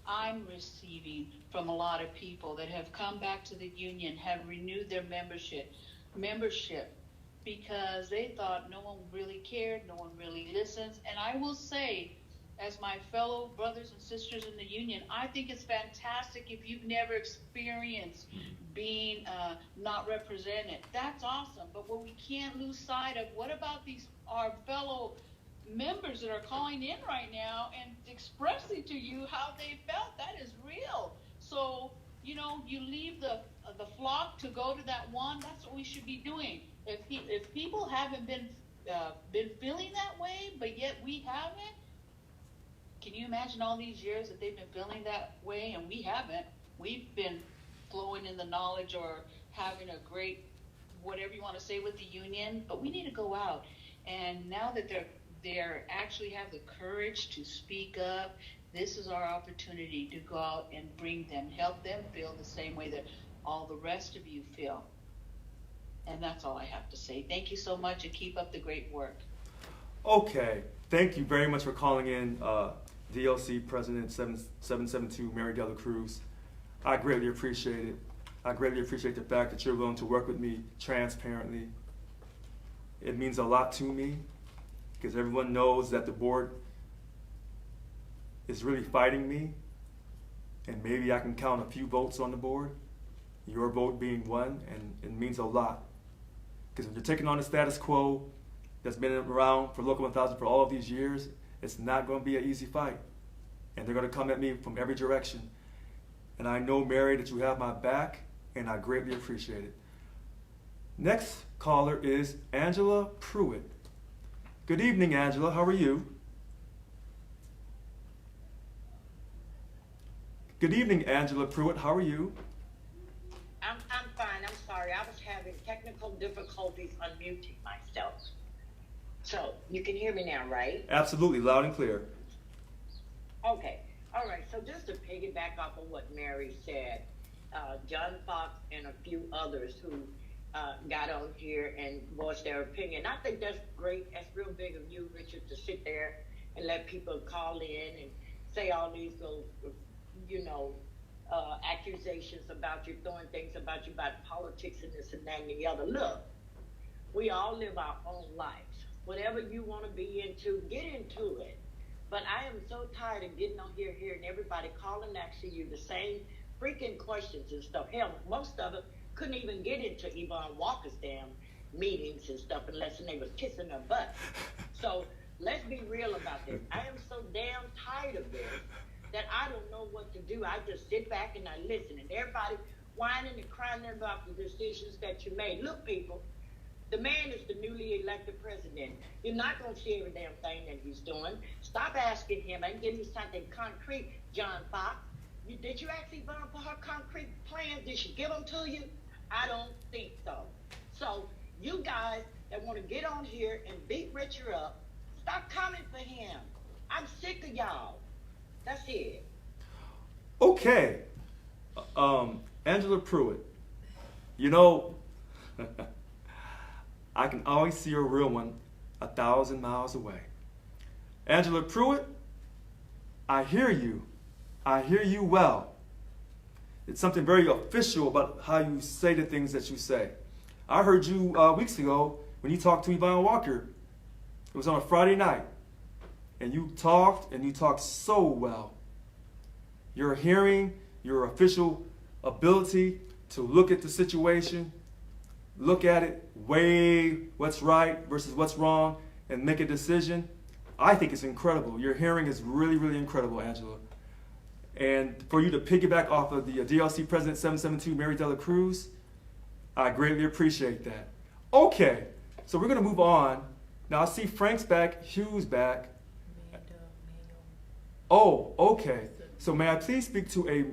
I'm receiving from a lot of people that have come back to the union, have renewed their membership, because they thought no one really cared, no one really listens. And I will say, as my fellow brothers and sisters in the union, I think it's fantastic if you've never experienced being not represented. That's awesome. But what we can't lose sight of, what about our fellow members that are calling in right now and expressing to you how they felt? That is real. So, you know, you leave the flock to go to that one. That's what we should be doing. If people haven't been feeling that way, but yet we haven't, can you imagine all these years that they've been feeling that way and we haven't? We've been flowing in the knowledge or having a great, whatever you want to say, with the union, but we need to go out. And now that they're actually have the courage to speak up, this is our opportunity to go out and bring them, help them feel the same way that all the rest of you feel. And that's all I have to say. Thank you so much and keep up the great work. Okay. Thank you very much for calling in, DLC President 772, Mary Dela Cruz. I greatly appreciate it. I greatly appreciate the fact that you're willing to work with me transparently. It means a lot to me because everyone knows that the board is really fighting me, and maybe I can count a few votes on the board, your vote being one, and it means a lot. Because if you're taking on the status quo that's been around for Local 1000 for all of these years, it's not going to be an easy fight. And they're going to come at me from every direction. And I know, Mary, that you have my back, and I greatly appreciate it. Next caller is Angela Pruitt. Good evening, Angela. How are you? Good evening, Angela Pruitt. How are you? I'm fine. I'm sorry. I was having technical difficulties unmuting myself. So you can hear me now, right? Absolutely, loud and clear. Okay. All right. So just to piggyback off of what Mary said, John Fox and a few others who got on here and voiced their opinion. I think that's great. That's real big of you, Richard, to sit there and let people call in and say all these little, accusations about you, throwing things about you about politics and this and that and the other. Look, we all live our own lives. Whatever you want to be into, get into it. But I am so tired of getting on here, hearing everybody calling asking you the same freaking questions and stuff. Hell, most of it couldn't even get into Yvonne Walker's damn meetings and stuff unless they was kissing her butt. So let's be real about this. I am so damn tired of this that I don't know what to do. I just sit back and I listen, and everybody whining and crying about the decisions that you made. Look, people, the man is the newly elected president. You're not going to see every damn thing that he's doing. Stop asking him and give me something concrete, John Fox. Did you actually vote for her concrete plans? Did she give them to you? I don't think so. So you guys that want to get on here and beat Richard up, stop coming for him. I'm sick of y'all. That's it. Okay. Angela Pruitt. You know, I can always see a real one 1,000 miles away. Angela Pruitt, I hear you. I hear you well. It's something very official about how you say the things that you say. I heard you weeks ago when you talked to Yvonne Walker. It was on a Friday night. And you talked so well. Your hearing, your official ability to look at the situation, look at it, weigh what's right versus what's wrong, and make a decision. I think it's incredible. Your hearing is really, really incredible, Angela. And for you to piggyback off of the DLC President 772, Mary Dela Cruz, I greatly appreciate that. Okay, so we're going to move on. Now I see Frank's back, Hugh's back. Oh, okay. So may I please speak to a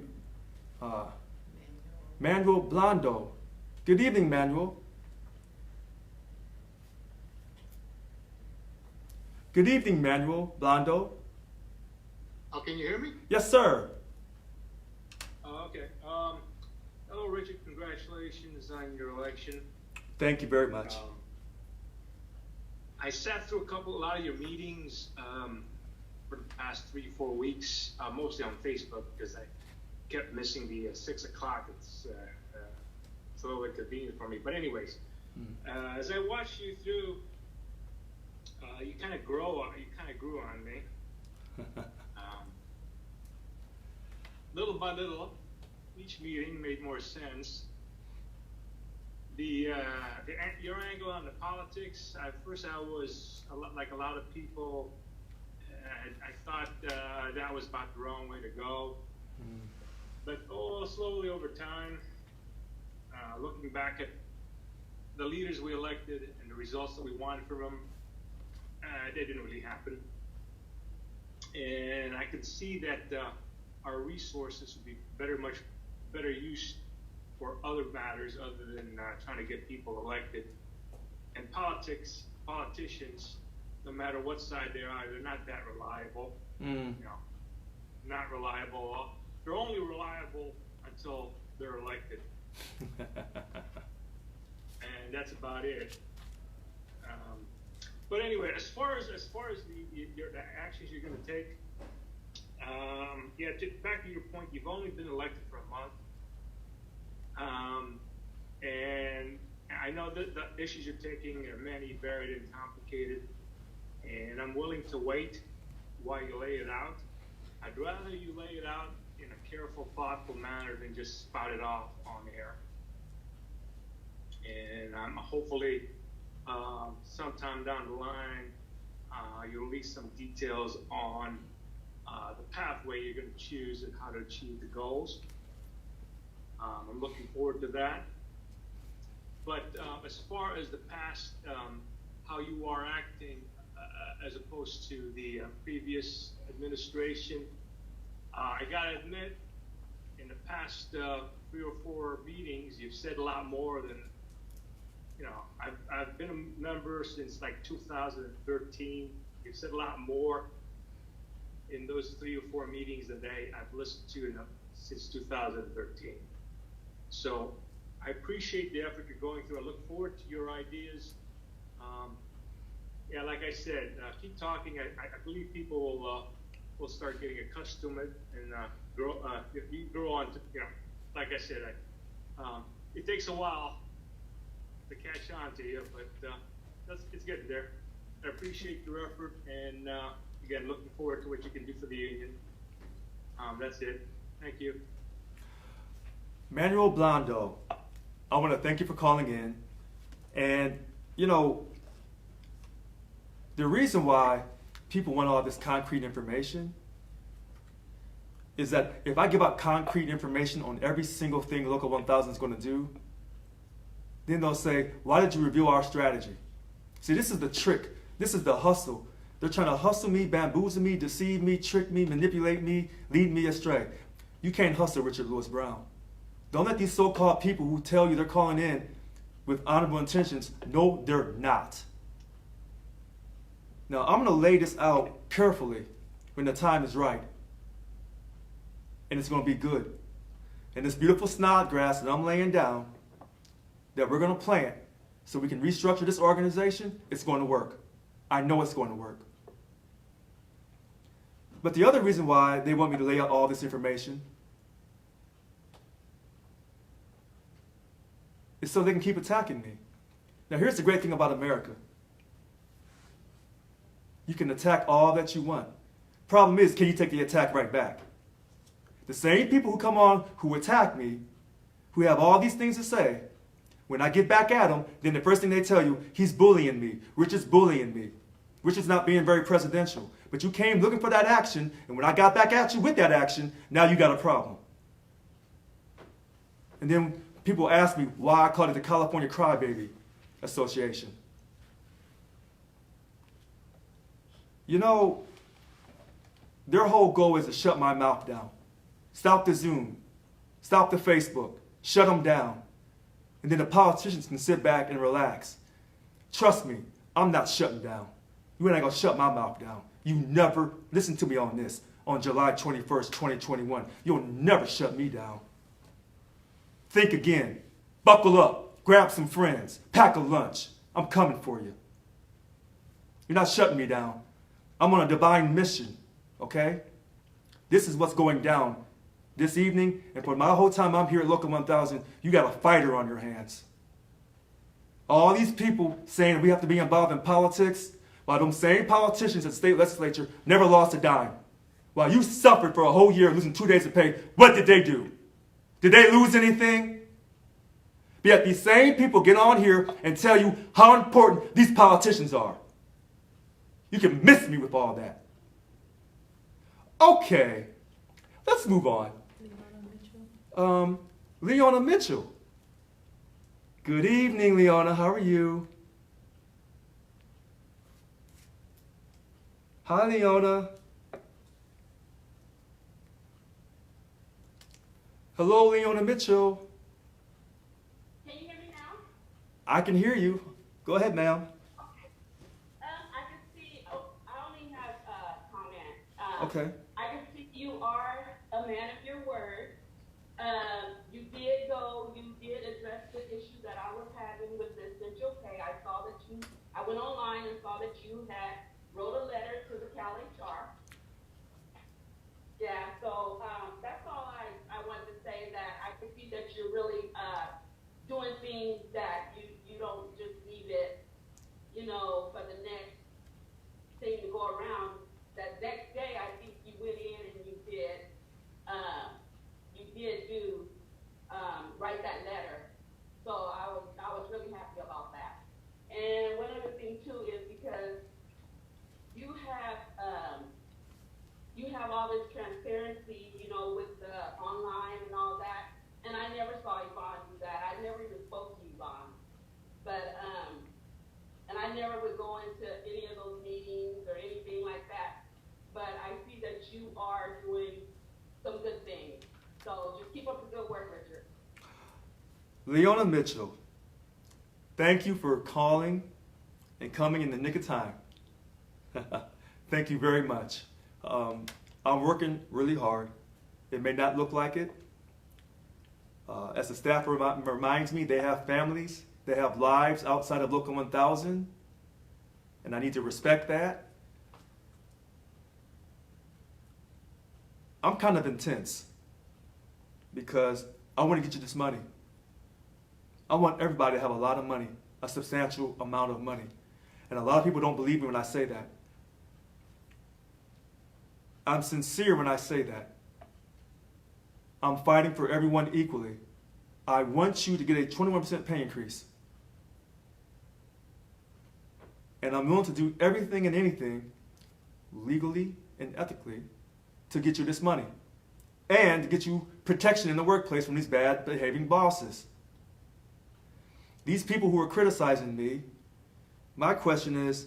Manuel Blondo? Good evening, Manuel. Good evening, Manuel Blondo. Oh, can you hear me? Yes, sir. Okay. Hello, Richard. Congratulations on your election. Thank you very much. I sat through a lot of your meetings for the past 3-4 weeks, mostly on Facebook because I kept missing the 6 o'clock. It's a little inconvenient for me. But anyways, as I watched you through, you kind of grew on me. Little by little, each meeting made more sense. Your angle on the politics, at first I was like a lot of people. I thought that was about the wrong way to go. But slowly over time, looking back at the leaders we elected and the results that we wanted from them, they didn't really happen. And I could see that our resources would be much better used for other matters other than trying to get people elected. And politicians, no matter what side they are, they're not that reliable. Not reliable. They're only reliable until they're elected. And that's about it. But anyway, as far as the actions you're going to take, back to your point, you've only been elected for a month. And I know that the issues you're taking are many, varied, and complicated. And I'm willing to wait while you lay it out. I'd rather you lay it out in a careful, thoughtful manner than just spout it off on air. And I'm hopefully sometime down the line, you'll release some details on the pathway you're going to choose and how to achieve the goals. I'm looking forward to that. But as far as the past, how you are acting as opposed to the previous administration, I gotta admit, in the past 3 or 4 meetings, you've said a lot more than, I've been a member since like 2013. You've said a lot more in those 3 or 4 meetings than I've listened to since 2013. So I appreciate the effort you're going through. I look forward to your ideas. Like I said, keep talking. I believe people will start getting accustomed and grow. If you grow on to, like I said, it takes a while to catch on to you, but it's getting there. I appreciate your effort, and again, looking forward to what you can do for the union. That's it. Thank you. Manuel Blondo, I want to thank you for calling in. And, the reason why people want all this concrete information is that if I give out concrete information on every single thing Local 1000 is going to do, then they'll say, why did you reveal our strategy? See, this is the trick. This is the hustle. They're trying to hustle me, bamboozle me, deceive me, trick me, manipulate me, lead me astray. You can't hustle Richard Lewis Brown. Don't let these so-called people who tell you they're calling in with honorable intentions, no, they're not. Now, I'm going to lay this out carefully when the time is right. And it's going to be good. And this beautiful snodgrass that I'm laying down, that we're going to plant so we can restructure this organization, it's going to work. I know it's going to work. But the other reason why they want me to lay out all this information is so they can keep attacking me. Now, here's the great thing about America. You can attack all that you want. Problem is, can you take the attack right back? The same people who come on who attack me, who have all these things to say, when I get back at them, then the first thing they tell you, he's bullying me. Richard's bullying me. Richard's not being very presidential. But you came looking for that action, and when I got back at you with that action, now you got a problem. And then people ask me why I called it the California Crybaby Association. Their whole goal is to shut my mouth down. Stop the Zoom. Stop the Facebook. Shut them down. And then the politicians can sit back and relax. Trust me, I'm not shutting down. You ain't gonna shut my mouth down. You never, listen to me on this, on July 21st, 2021. You'll never shut me down. Think again. Buckle up. Grab some friends. Pack a lunch. I'm coming for you. You're not shutting me down. I'm on a divine mission, okay? This is what's going down this evening, and for my whole time I'm here at Local 1000, you got a fighter on your hands. All these people saying we have to be involved in politics, while them same politicians at the state legislature never lost a dime. While you suffered for a whole year losing 2 days of pay, what did they do? Did they lose anything? But yet these same people get on here and tell you how important these politicians are. You can miss me with all that. Okay, let's move on. Leona Mitchell. Good evening, Leona. How are you? Hi, Leona. Hello, Leona Mitchell. Can you hear me now? I can hear you. Go ahead, ma'am. I can see, I only have a comment. Okay. I can see you are a man of your word. You did address the issue that I was having with the essential pay. I went online and saw that you had wrote a letter to the Cal HR. Yeah, so that's all I wanted to say, that I can see that you're really doing things that you don't just leave it, for the next thing to go around. That next day, I think you went in and you did write that letter. So I was really happy about that. And one other thing too is because you have all this transparency, with the online and all that. And I never saw Yvonne do that. I never even spoke to Yvonne. But and I never would go into any of those meetings or anything like that. But I see that you are doing some good things. So just keep up the good work, Richard. Leona Mitchell, thank you for calling and coming in the nick of time. Thank you very much. I'm working really hard. It may not look like it. As the staff reminds me, they have families. They have lives outside of Local 1000. and I need to respect that. I'm kind of intense because I want to get you this money. I want everybody to have a lot of money, a substantial amount of money. And a lot of people don't believe me when I say that. I'm sincere when I say that. I'm fighting for everyone equally. I want you to get a 21% pay increase. And I'm willing to do everything and anything legally and ethically to get you this money and to get you protection in the workplace from these bad behaving bosses. These people who are criticizing me, my question is,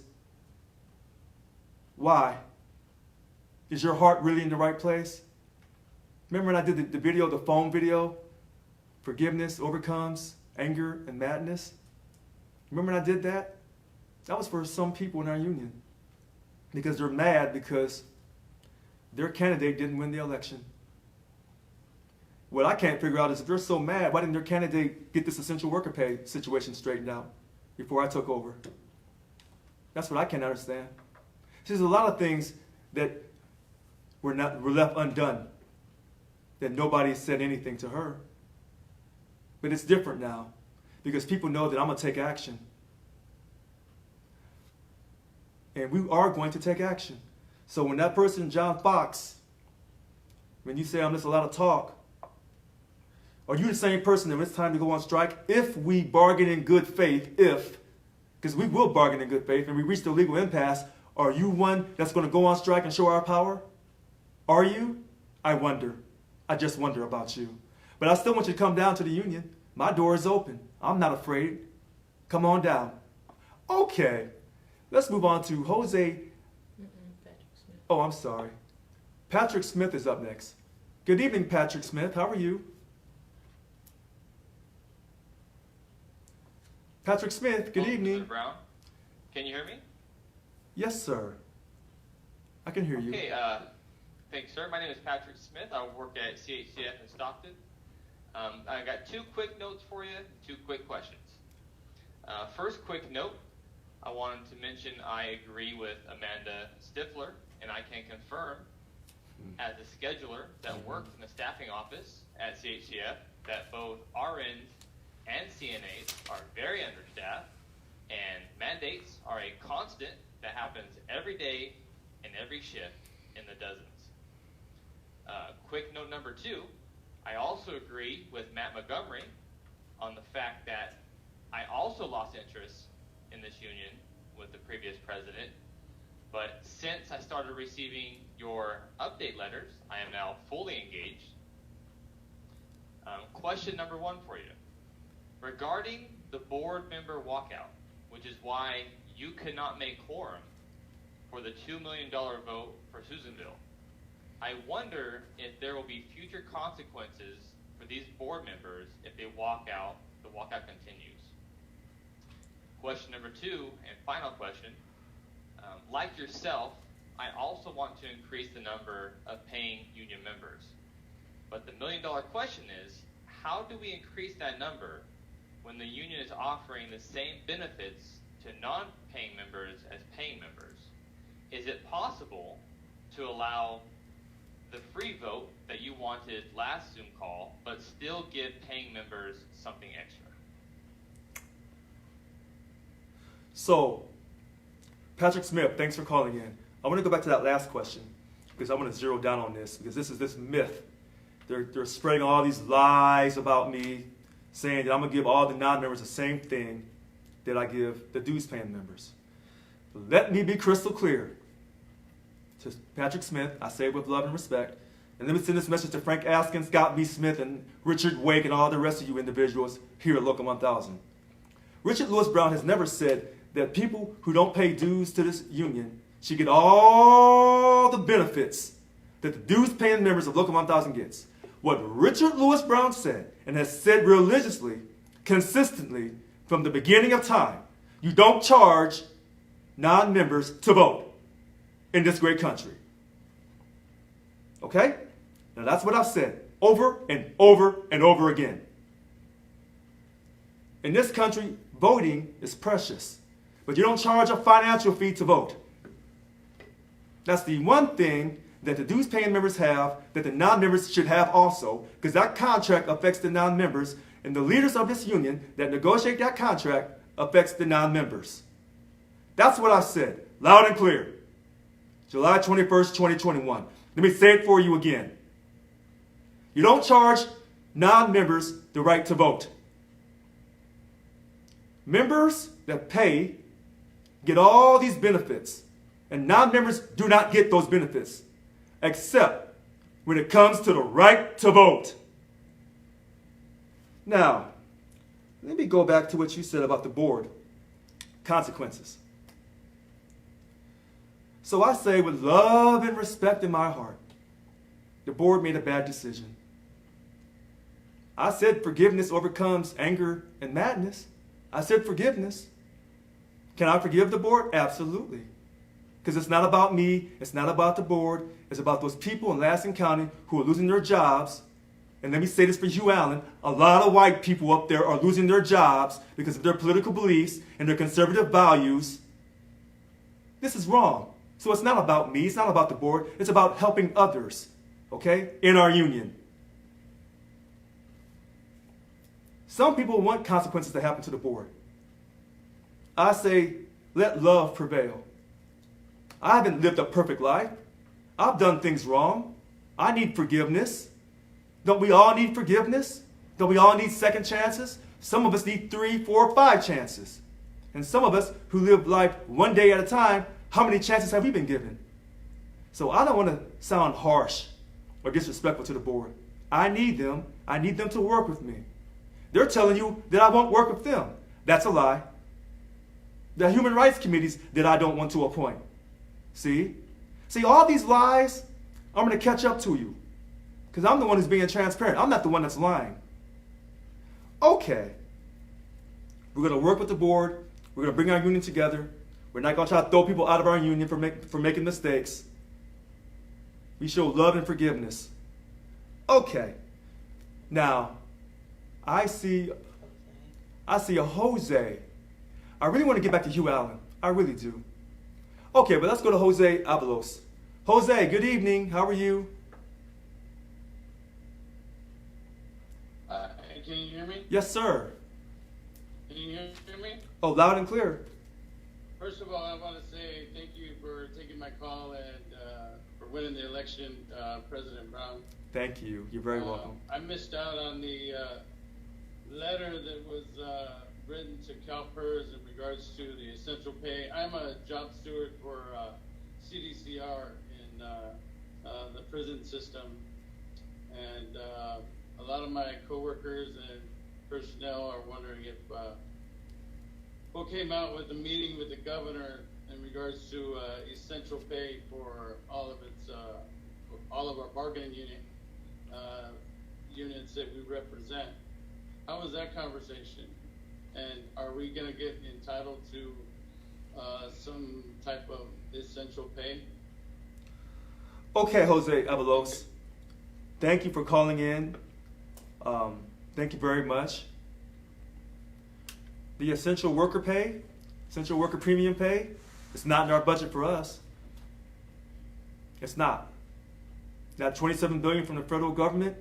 why? Is your heart really in the right place? Remember when I did the video, the phone video? Forgiveness overcomes anger and madness. Remember when I did that? That was for some people in our union. Because they're mad because their candidate didn't win the election. What I can't figure out is if they're so mad, why didn't their candidate get this essential worker pay situation straightened out before I took over? That's what I can't understand. There's a lot of things that were left undone, that nobody said anything to her. But it's different now because people know that I'm going to take action. And we are going to take action. So when that person, John Fox, when you say I'm just a lot of talk, are you the same person that when it's time to go on strike? If we bargain in good faith, because we will bargain in good faith and we reach the legal impasse, are you one that's going to go on strike and show our power? Are you? I wonder. I just wonder about you. But I still want you to come down to the union. My door is open. I'm not afraid. Come on down. Okay. Let's move on to Jose. Oh, I'm sorry. Patrick Smith is up next. Good evening, Patrick Smith. How are you? Patrick Smith, good evening. Mr. Brown, can you hear me? Yes, sir. I can hear you. Okay, thanks, sir. My name is Patrick Smith. I work at CHCF in Stockton. I got 2 quick notes for you, 2 quick questions. First quick note, I wanted to mention I agree with Amanda Stifler, and I can confirm as a scheduler that works in the staffing office at CHCF that both RNs and CNAs are very understaffed, and mandates are a constant that happens every day and every shift in the dozens. Quick note number 2, I also agree with Matt Montgomery on the fact that I also lost interest in this union with the previous president, but since I started receiving your update letters, I am now fully engaged. Question number 1 for you. Regarding the board member walkout, which is why you could not make quorum for the $2 million vote for Susanville, I wonder if there will be future consequences for these board members if they walk out, the walkout continues. Question number 2, and final question, like yourself, I also want to increase the number of paying union members. But the $1 million question is, how do we increase that number when the union is offering the same benefits to non-paying members as paying members? Is it possible to allow the free vote that you wanted last Zoom call, but still give paying members something extra? So, Patrick Smith, thanks for calling in. I want to go back to that last question because I want to zero down on this because this is this myth. They're spreading all these lies about me, saying that I'm going to give all the non-members the same thing that I give the dues-paying members. Let me be crystal clear. To Patrick Smith, I say it with love and respect. And let me send this message to Frank Askin, Scott B. Smith, and Richard Wake, and all the rest of you individuals here at Local 1000. Richard Lewis Brown has never said that people who don't pay dues to this union should get all the benefits that the dues-paying members of Local 1000 gets. What Richard Lewis Brown said, and has said religiously, consistently, from the beginning of time, you don't charge non-members to vote in this great country. Okay? Now that's what I've said over and over and over again. In this country, voting is precious. but you don't charge a financial fee to vote. That's the one thing that the dues-paying members have that the non-members should have also, because that contract affects the non-members, and the leaders of this union that negotiate that contract affects the non-members. That's what I said, loud and clear. July 21st, 2021. Let me say it for you again. You don't charge non-members the right to vote. Members that pay get all these benefits, and non-members do not get those benefits, except when it comes to the right to vote. Now, let me go back to what you said about the board. Consequences. So I say with love and respect in my heart, the board made a bad decision. I said forgiveness overcomes anger and madness. I said forgiveness. Can I forgive the board? Absolutely. Because it's not about me, it's not about the board, it's about those people in Lansing County who are losing their jobs. And let me say this for Hugh Allen, a lot of white people up there are losing their jobs because of their political beliefs and their conservative values. This is wrong. So it's not about me, it's not about the board, it's about helping others, okay, in our union. Some people want consequences to happen to the board. I say, let love prevail. I haven't lived a perfect life. I've done things wrong. I need forgiveness. Don't we all need forgiveness? Don't we all need second chances? Some of us need 3, 4, 5 chances. And some of us who live life one day at a time, how many chances have we been given? So I don't want to sound harsh or disrespectful to the board. I need them. I need them to work with me. They're telling you that I won't work with them. That's a lie. The human rights committees that I don't want to appoint. See, all these lies, I'm going to catch up to you. Because I'm the one who's being transparent. I'm not the one that's lying. Okay. We're going to work with the board. We're going to bring our union together. We're not going to try to throw people out of our union for making mistakes. We show love and forgiveness. Okay. Now, I see a Jose. I really want to get back to Hugh Allen. I really do. Okay, but let's go to Jose Avalos. Jose, good evening. How are you? Can you hear me? Yes, sir. Can you hear me? Oh, loud and clear. First of all, I want to say thank you for taking my call and for winning the election, President Brown. Thank you. You're very welcome. I missed out on the letter that was written to CalPERS in regards to the essential pay. I'm a job steward for CDCR in the prison system, and a lot of my coworkers and personnel are wondering if what came out with the meeting with the governor in regards to essential pay for all of our bargaining units that we represent. How was that conversation? And are we going to get entitled to some type of essential pay? Okay, Jose Avalos. Thank you for calling in. Thank you very much. The essential worker pay, essential worker premium pay, it's not in our budget for us. It's not. That $27 billion from the federal government,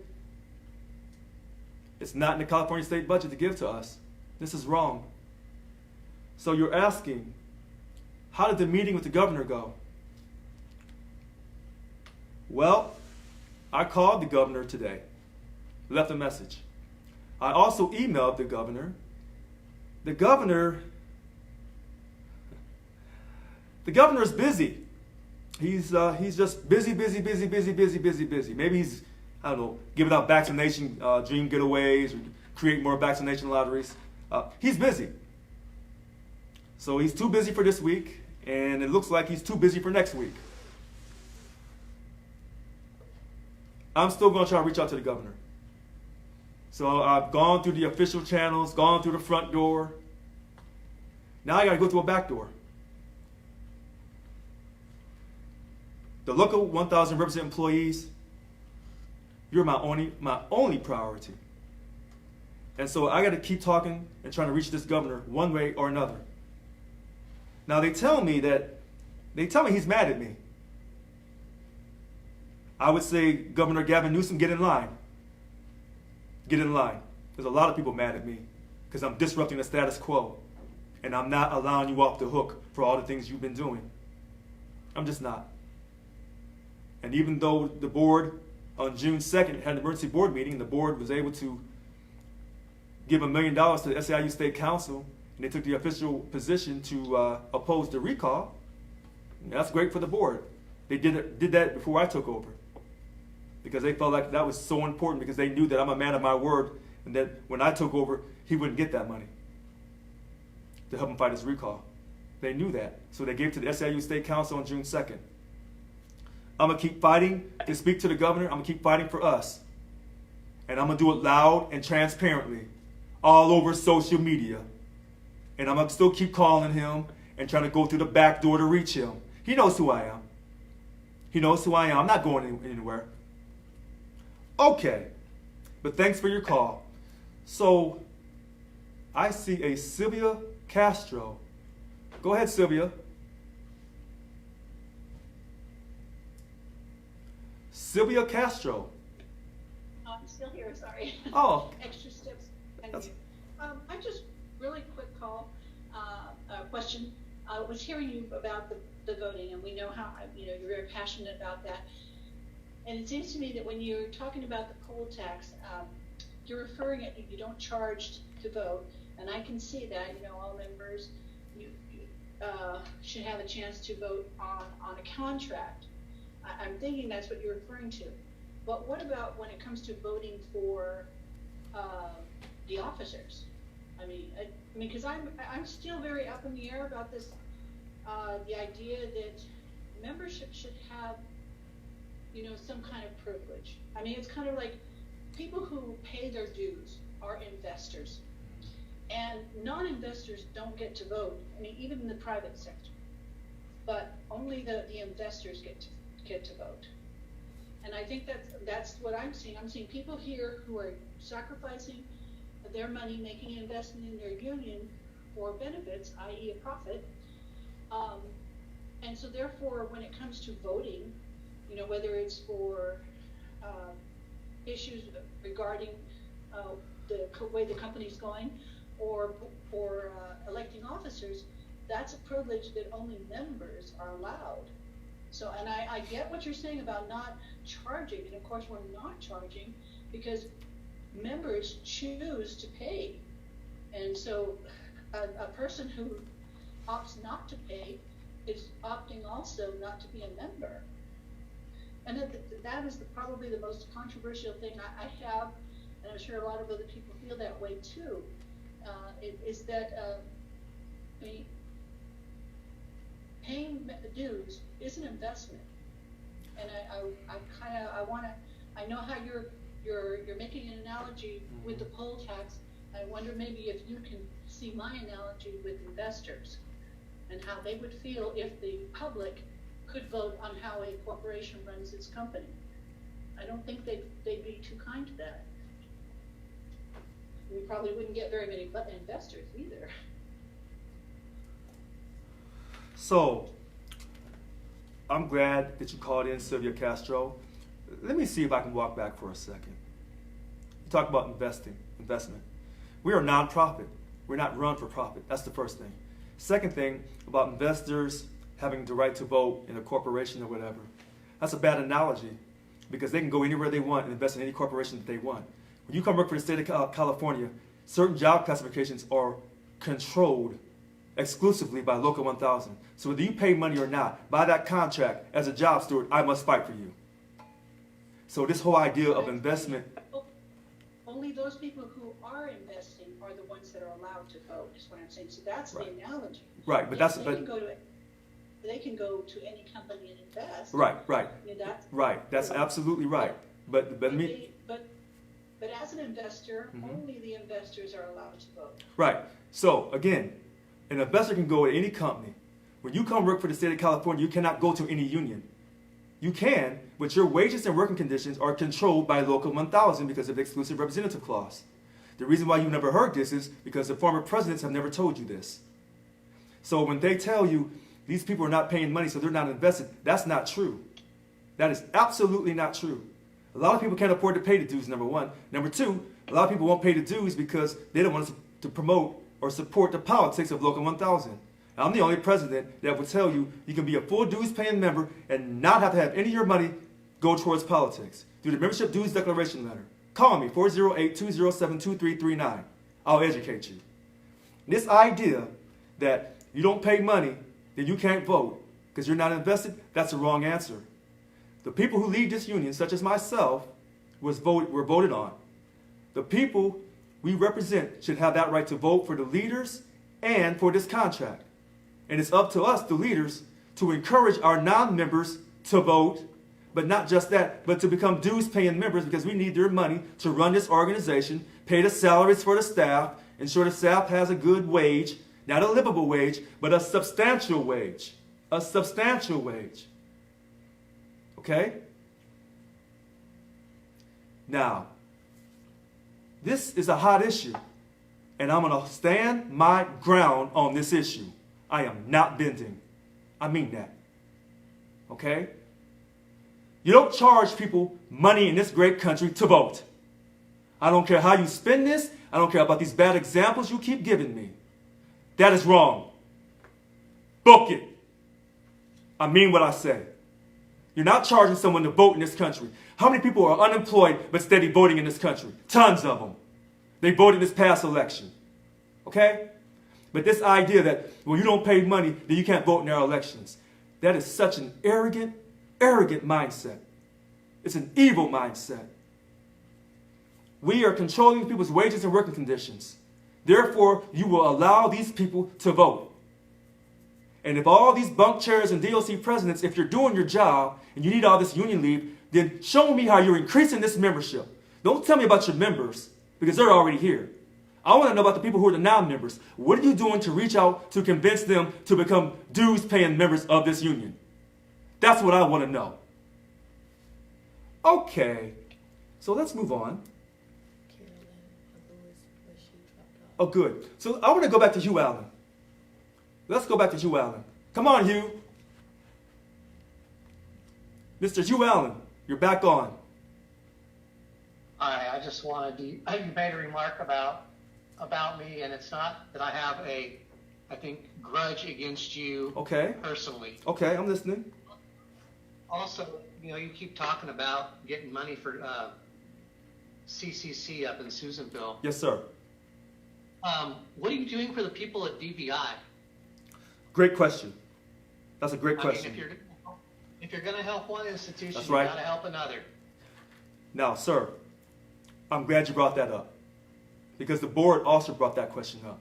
it's not in the California state budget to give to us. This is wrong. So you're asking, how did the meeting with the governor go? Well, I called the governor today, left a message. I also emailed the governor. The governor is busy. He's just busy. Maybe he's, I don't know, giving out vaccination dream getaways or create more vaccination lotteries. He's busy. So he's too busy for this week, and it looks like he's too busy for next week. I'm still going to try to reach out to the governor. So I've gone through the official channels, gone through the front door. Now I got to go through a back door. The local 1,000 representative employees, you're my only priority. And so I got to keep talking and trying to reach this governor one way or another. Now they tell me he's mad at me. I would say, Governor Gavin Newsom, get in line. Get in line. There's a lot of people mad at me because I'm disrupting the status quo and I'm not allowing you off the hook for all the things you've been doing. I'm just not. And even though the board on June 2nd had an emergency board meeting, the board was able to give $1 million to the SEIU State Council, and they took the official position to oppose the recall. And that's great for the board. They did that before I took over because they felt like that was so important because they knew that I'm a man of my word and that when I took over, he wouldn't get that money to help him fight his recall. They knew that. So they gave it to the SEIU State Council on June 2nd. I'm going to keep fighting to speak to the governor. I'm going to keep fighting for us. And I'm going to do it loud and transparently all over social media. And I'm going to still keep calling him and trying to go through the back door to reach him. He knows who I am. He knows who I am. I'm not going anywhere. Okay. But thanks for your call. So I see a Sylvia Castro. Go ahead, Sylvia. Sylvia Castro. I'm still here, sorry. Oh. Extra steps. Thank you. I just really quick call, question. I was hearing you about the voting, and we know how you're very passionate about that. And it seems to me that when you're talking about the poll tax, you're referring it. You don't charge to vote, and I can see that. All members should have a chance to vote on a contract. I'm thinking that's what you're referring to. But what about when it comes to voting for the officers? I mean, because I'm still very up in the air about this. The idea that membership should have, some kind of privilege. I mean, it's kind of like people who pay their dues are investors, and non-investors don't get to vote. I mean, even in the private sector, but only the investors get to vote. And I think that's what I'm seeing. I'm seeing people here who are sacrificing their money, making an investment in their union for benefits, i.e. a profit. And so therefore, when it comes to voting, whether it's for issues regarding the way the company's going or electing officers, that's a privilege that only members are allowed. So, and I get what you're saying about not charging, and of course we're not charging because members choose to pay. And so a person who opts not to pay is opting also not to be a member. And that is probably the most controversial thing I have, and I'm sure a lot of other people feel that way too, is that paying dues is an investment. And I know how you're making an analogy with the poll tax. I wonder maybe if you can see my analogy with investors and how they would feel if the public could vote on how a corporation runs its company. I don't think they'd be too kind to that. We probably wouldn't get very many investors either. So, I'm glad that you called in, Sylvia Castro. Let me see if I can walk back for a second. You talk about investment. We are a nonprofit. We're not run for profit. That's the first thing. Second thing about investors having the right to vote in a corporation or whatever. That's a bad analogy because they can go anywhere they want and invest in any corporation that they want. When you come work for the state of California, certain job classifications are controlled exclusively by Local 1000. So whether you pay money or not, by that contract, as a job steward, I must fight for you. So this whole idea of investment... Only those people who are investing are the ones that are allowed to vote, is what I'm saying. So that's the analogy. Right, but yes, they can go to any company and invest. Right. Right. That's absolutely right. But as an investor, only the investors are allowed to vote. Right. So again, an investor can go to any company. When you come work for the state of California, you cannot go to any union. You can, but your wages and working conditions are controlled by Local 1000 because of the exclusive representative clause. The reason why you never heard this is because the former presidents have never told you this. So when they tell you these people are not paying money, so they're not invested, that's not true. That is absolutely not true. A lot of people can't afford to pay the dues, number one. Number two, a lot of people won't pay the dues because they don't want to promote or support the politics of Local 1000. I'm the only president that will tell you you can be a full dues paying member and not have to have any of your money go towards politics. Through the membership dues declaration letter. Call me, 408-207-2339. I'll educate you. This idea that you don't pay money, then you can't vote because you're not invested, that's the wrong answer. The people who lead this union, such as myself, were voted on. The people we represent should have that right to vote for the leaders and for this contract. And it's up to us, the leaders, to encourage our non-members to vote, but not just that, but to become dues-paying members because we need their money to run this organization, pay the salaries for the staff, ensure the staff has a good wage, not a livable wage, but a substantial wage. A substantial wage. Okay? Now, this is a hot issue, and I'm going to stand my ground on this issue. I am not bending. I mean that. Okay? You don't charge people money in this great country to vote. I don't care how you spend this. I don't care about these bad examples you keep giving me. That is wrong. Book it. I mean what I say. You're not charging someone to vote in this country. How many people are unemployed but steady voting in this country? Tons of them. They voted this past election. Okay? But this idea that, well, you don't pay money, then you can't vote in our elections. That is such an arrogant mindset. It's an evil mindset. We are controlling people's wages and working conditions. Therefore, you will allow these people to vote. And if all these bunk chairs and DOC presidents, if you're doing your job and you need all this union leave, then show me how you're increasing this membership. Don't tell me about your members because they're already here. I want to know about the people who are the non-members. What are you doing to reach out to convince them to become dues-paying members of this union? That's what I want to know. Okay, so let's move on. Oh, good. So I want to go back to Hugh Allen. Let's go back to Hugh Allen. Come on, Hugh. Mr. Hugh Allen, you're back on. I just wanted to, you made a remark about me, and it's not that I have I think, grudge against you personally. Okay, I'm listening. Also, you keep talking about getting money for CCC up in Susanville. Yes, sir. What are you doing for the people at DVI? Great question. That's a great question. I mean, if you're going to help one institution, That's you right. got to help another. Now, sir, I'm glad you brought that up because the board also brought that question up.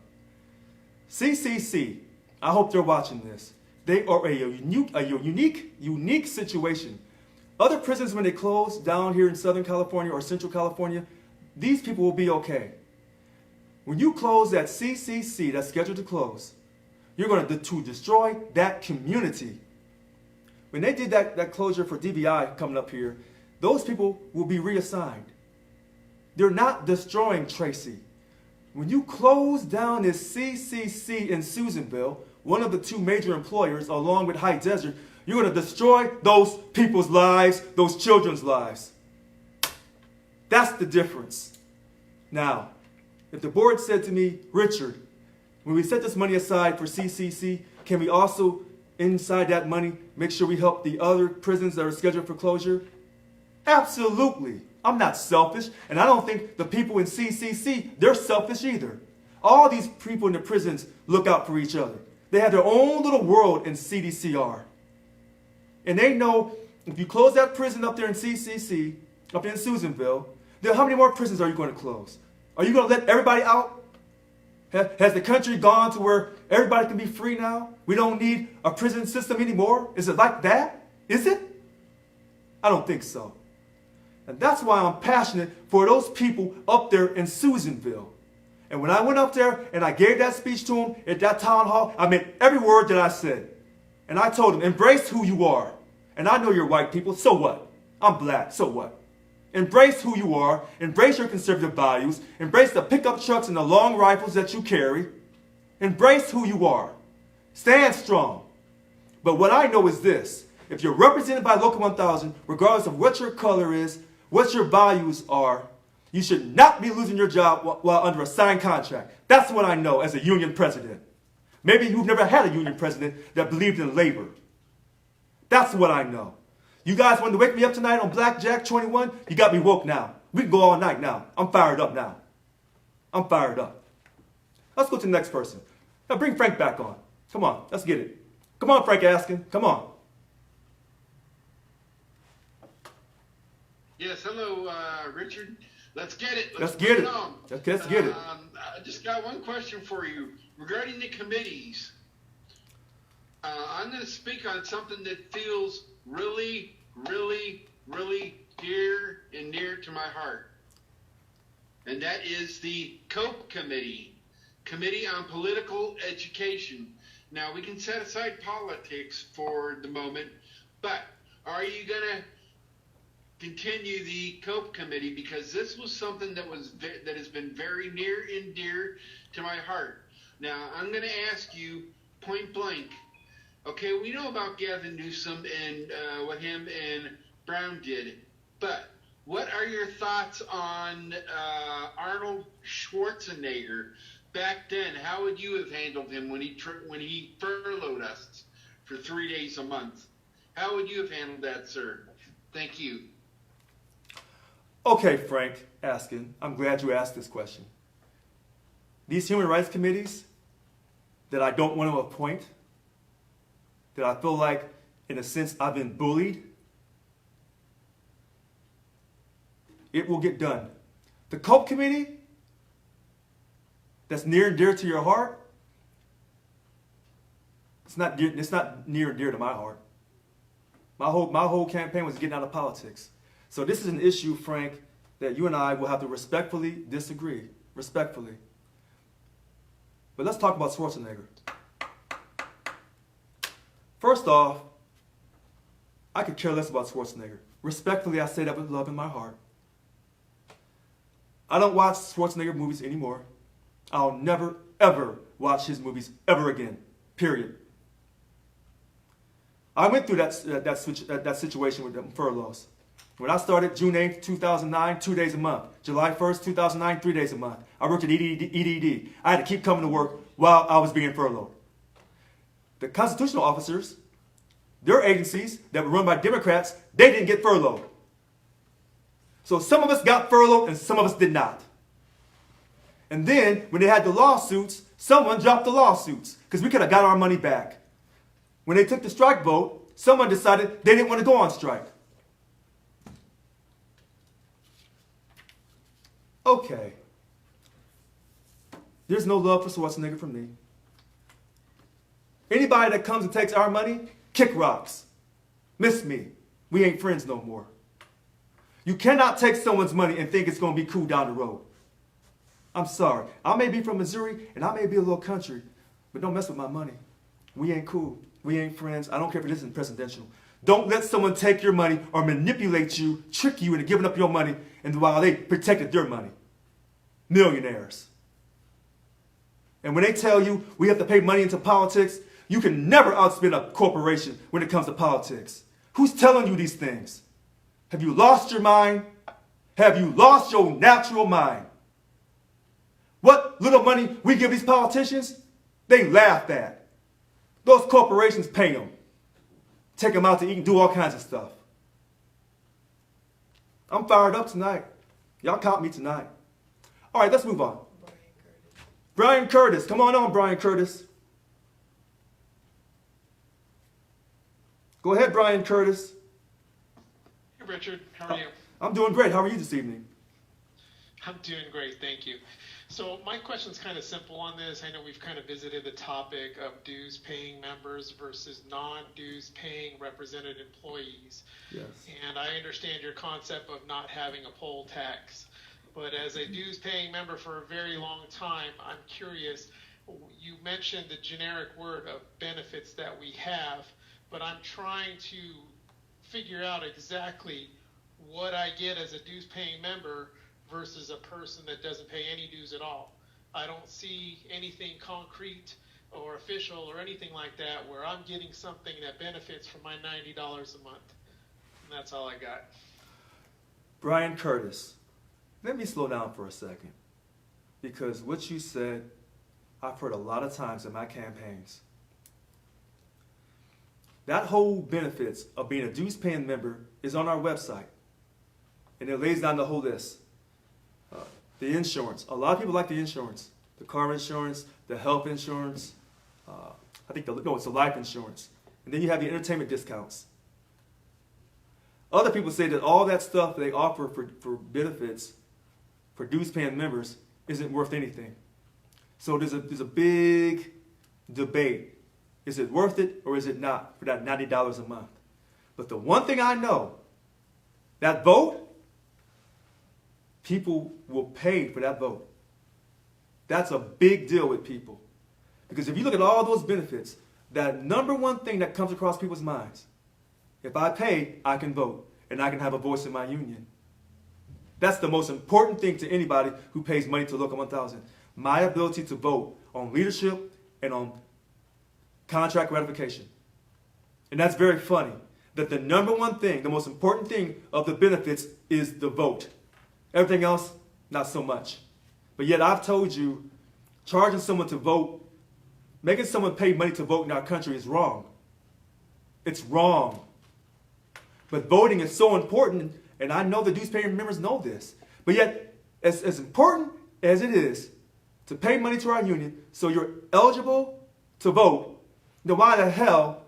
CCC, I hope they're watching this. They are a unique situation. Other prisons, when they close down here in Southern California or Central California, these people will be okay. When you close that CCC that's scheduled to close, you're going to destroy that community. When they did that closure for DVI coming up here, those people will be reassigned. They're not destroying Tracy. When you close down this CCC in Susanville, one of the two major employers, along with High Desert, you're going to destroy those people's lives, those children's lives. That's the difference. Now, if the board said to me, Richard, when we set this money aside for CCC, can we also, inside that money, make sure we help the other prisons that are scheduled for closure? Absolutely. I'm not selfish, and I don't think the people in CCC, they're selfish either. All these people in the prisons look out for each other. They have their own little world in CDCR. And they know if you close that prison up there in CCC, up in Susanville, then how many more prisons are you going to close? Are you going to let everybody out? Has the country gone to where everybody can be free now? We don't need a prison system anymore? Is it like that? Is it? I don't think so. And that's why I'm passionate for those people up there in Susanville. And when I went up there and I gave that speech to them at that town hall, I meant every word that I said. And I told them, embrace who you are. And I know you're white people, so what? I'm black, so what? Embrace who you are, embrace your conservative values, embrace the pickup trucks and the long rifles that you carry. Embrace who you are. Stand strong. But what I know is this. If you're represented by Local 1000, regardless of what your color is, what your values are, you should not be losing your job while under a signed contract. That's what I know as a union president. Maybe you've never had a union president that believed in labor. That's what I know. You guys wanted to wake me up tonight on Blackjack 21? You got me woke now. We can go all night now. I'm fired up now. I'm fired up. Let's go to the next person. Now bring Frank back on. Come on, let's get it. Come on, Frank Askin. Come on. Yes, hello, Richard. Let's get it. Let's get it. On. Let's get it. I just got one question for you regarding the committees. I'm going to speak on something that feels really, really, really dear and near to my heart. And that is the COPE Committee, Committee on Political Education. Now, we can set aside politics for the moment, but are you going to continue the COPE Committee? Because this was something that has been very near and dear to my heart. Now, I'm going to ask you point blank. Okay, we know about Gavin Newsom and what him and Brown did, but what are your thoughts on Arnold Schwarzenegger back then? How would you have handled him when he furloughed us for 3 days a month? How would you have handled that, sir? Thank you. Okay, Frank Askin, I'm glad you asked this question. These human rights committees that I don't want to appoint, that I feel like, in a sense, I've been bullied, it will get done. The COPE Committee, that's near and dear to your heart, it's not near and dear to my heart. My whole campaign was getting out of politics. So this is an issue, Frank, that you and I will have to respectfully disagree. Respectfully. But let's talk about Schwarzenegger. First off, I could care less about Schwarzenegger. Respectfully, I say that with love in my heart. I don't watch Schwarzenegger movies anymore. I'll never, ever watch his movies ever again. Period. I went through that situation with them furloughs. When I started June 8th, 2009, 2 days a month. July 1st, 2009, 3 days a month. I worked at EDD. I had to keep coming to work while I was being furloughed. The constitutional officers, their agencies that were run by Democrats, they didn't get furloughed. So some of us got furloughed and some of us did not. And then when they had the lawsuits, someone dropped the lawsuits because we could have got our money back. When they took the strike vote, someone decided they didn't want to go on strike. Okay. There's no love for Schwarzenegger from me. Anybody that comes and takes our money, kick rocks. Miss me. We ain't friends no more. You cannot take someone's money and think it's going to be cool down the road. I'm sorry. I may be from Missouri and I may be a little country, but don't mess with my money. We ain't cool. We ain't friends. I don't care if it isn't presidential. Don't let someone take your money or manipulate you, trick you into giving up your money, and while they protected their money. Millionaires. And when they tell you we have to pay money into politics, you can never outspend a corporation when it comes to politics. Who's telling you these things? Have you lost your mind? Have you lost your natural mind? What little money we give these politicians, they laugh at. Those corporations pay them. Take them out to eat and do all kinds of stuff. I'm fired up tonight. Y'all caught me tonight. All right, let's move on. Brian Curtis. Come on, Brian Curtis. Go ahead, Brian Curtis. Hey, Richard. How are you? I'm doing great. How are you this evening? I'm doing great, thank you. So my question's kind of simple on this. I know we've kind of visited the topic of dues paying members versus non-dues paying represented employees. Yes. And I understand your concept of not having a poll tax. But as a dues paying member for a very long time, I'm curious, you mentioned the generic word of benefits that we have, but I'm trying to figure out exactly what I get as a dues paying member versus a person that doesn't pay any dues at all. I don't see anything concrete or official or anything like that where I'm getting something that benefits from my $90 a month. And that's all I got. Brian Curtis, let me slow down for a second, because what you said, I've heard a lot of times in my campaigns. That whole benefits of being a dues-paying member is on our website, and it lays down the whole list. The insurance, a lot of people like the insurance, the car insurance, the health insurance, it's the life insurance. And then you have the entertainment discounts. Other people say that all that stuff they offer for benefits for dues-paying members isn't worth anything. So there's a big debate. Is it worth it or is it not for that $90 a month? But the one thing I know, that vote, people will pay for that vote. That's a big deal with people. Because if you look at all those benefits, that number one thing that comes across people's minds, if I pay, I can vote, and I can have a voice in my union. That's the most important thing to anybody who pays money to Local 1000. My ability to vote on leadership and on contract ratification. And that's very funny, that the number one thing, the most important thing of the benefits is the vote. Everything else, not so much. But yet I've told you, charging someone to vote, making someone pay money to vote in our country is wrong. It's wrong. But voting is so important, and I know the dues-paying members know this. But yet, as important as it is to pay money to our union so you're eligible to vote, then why the hell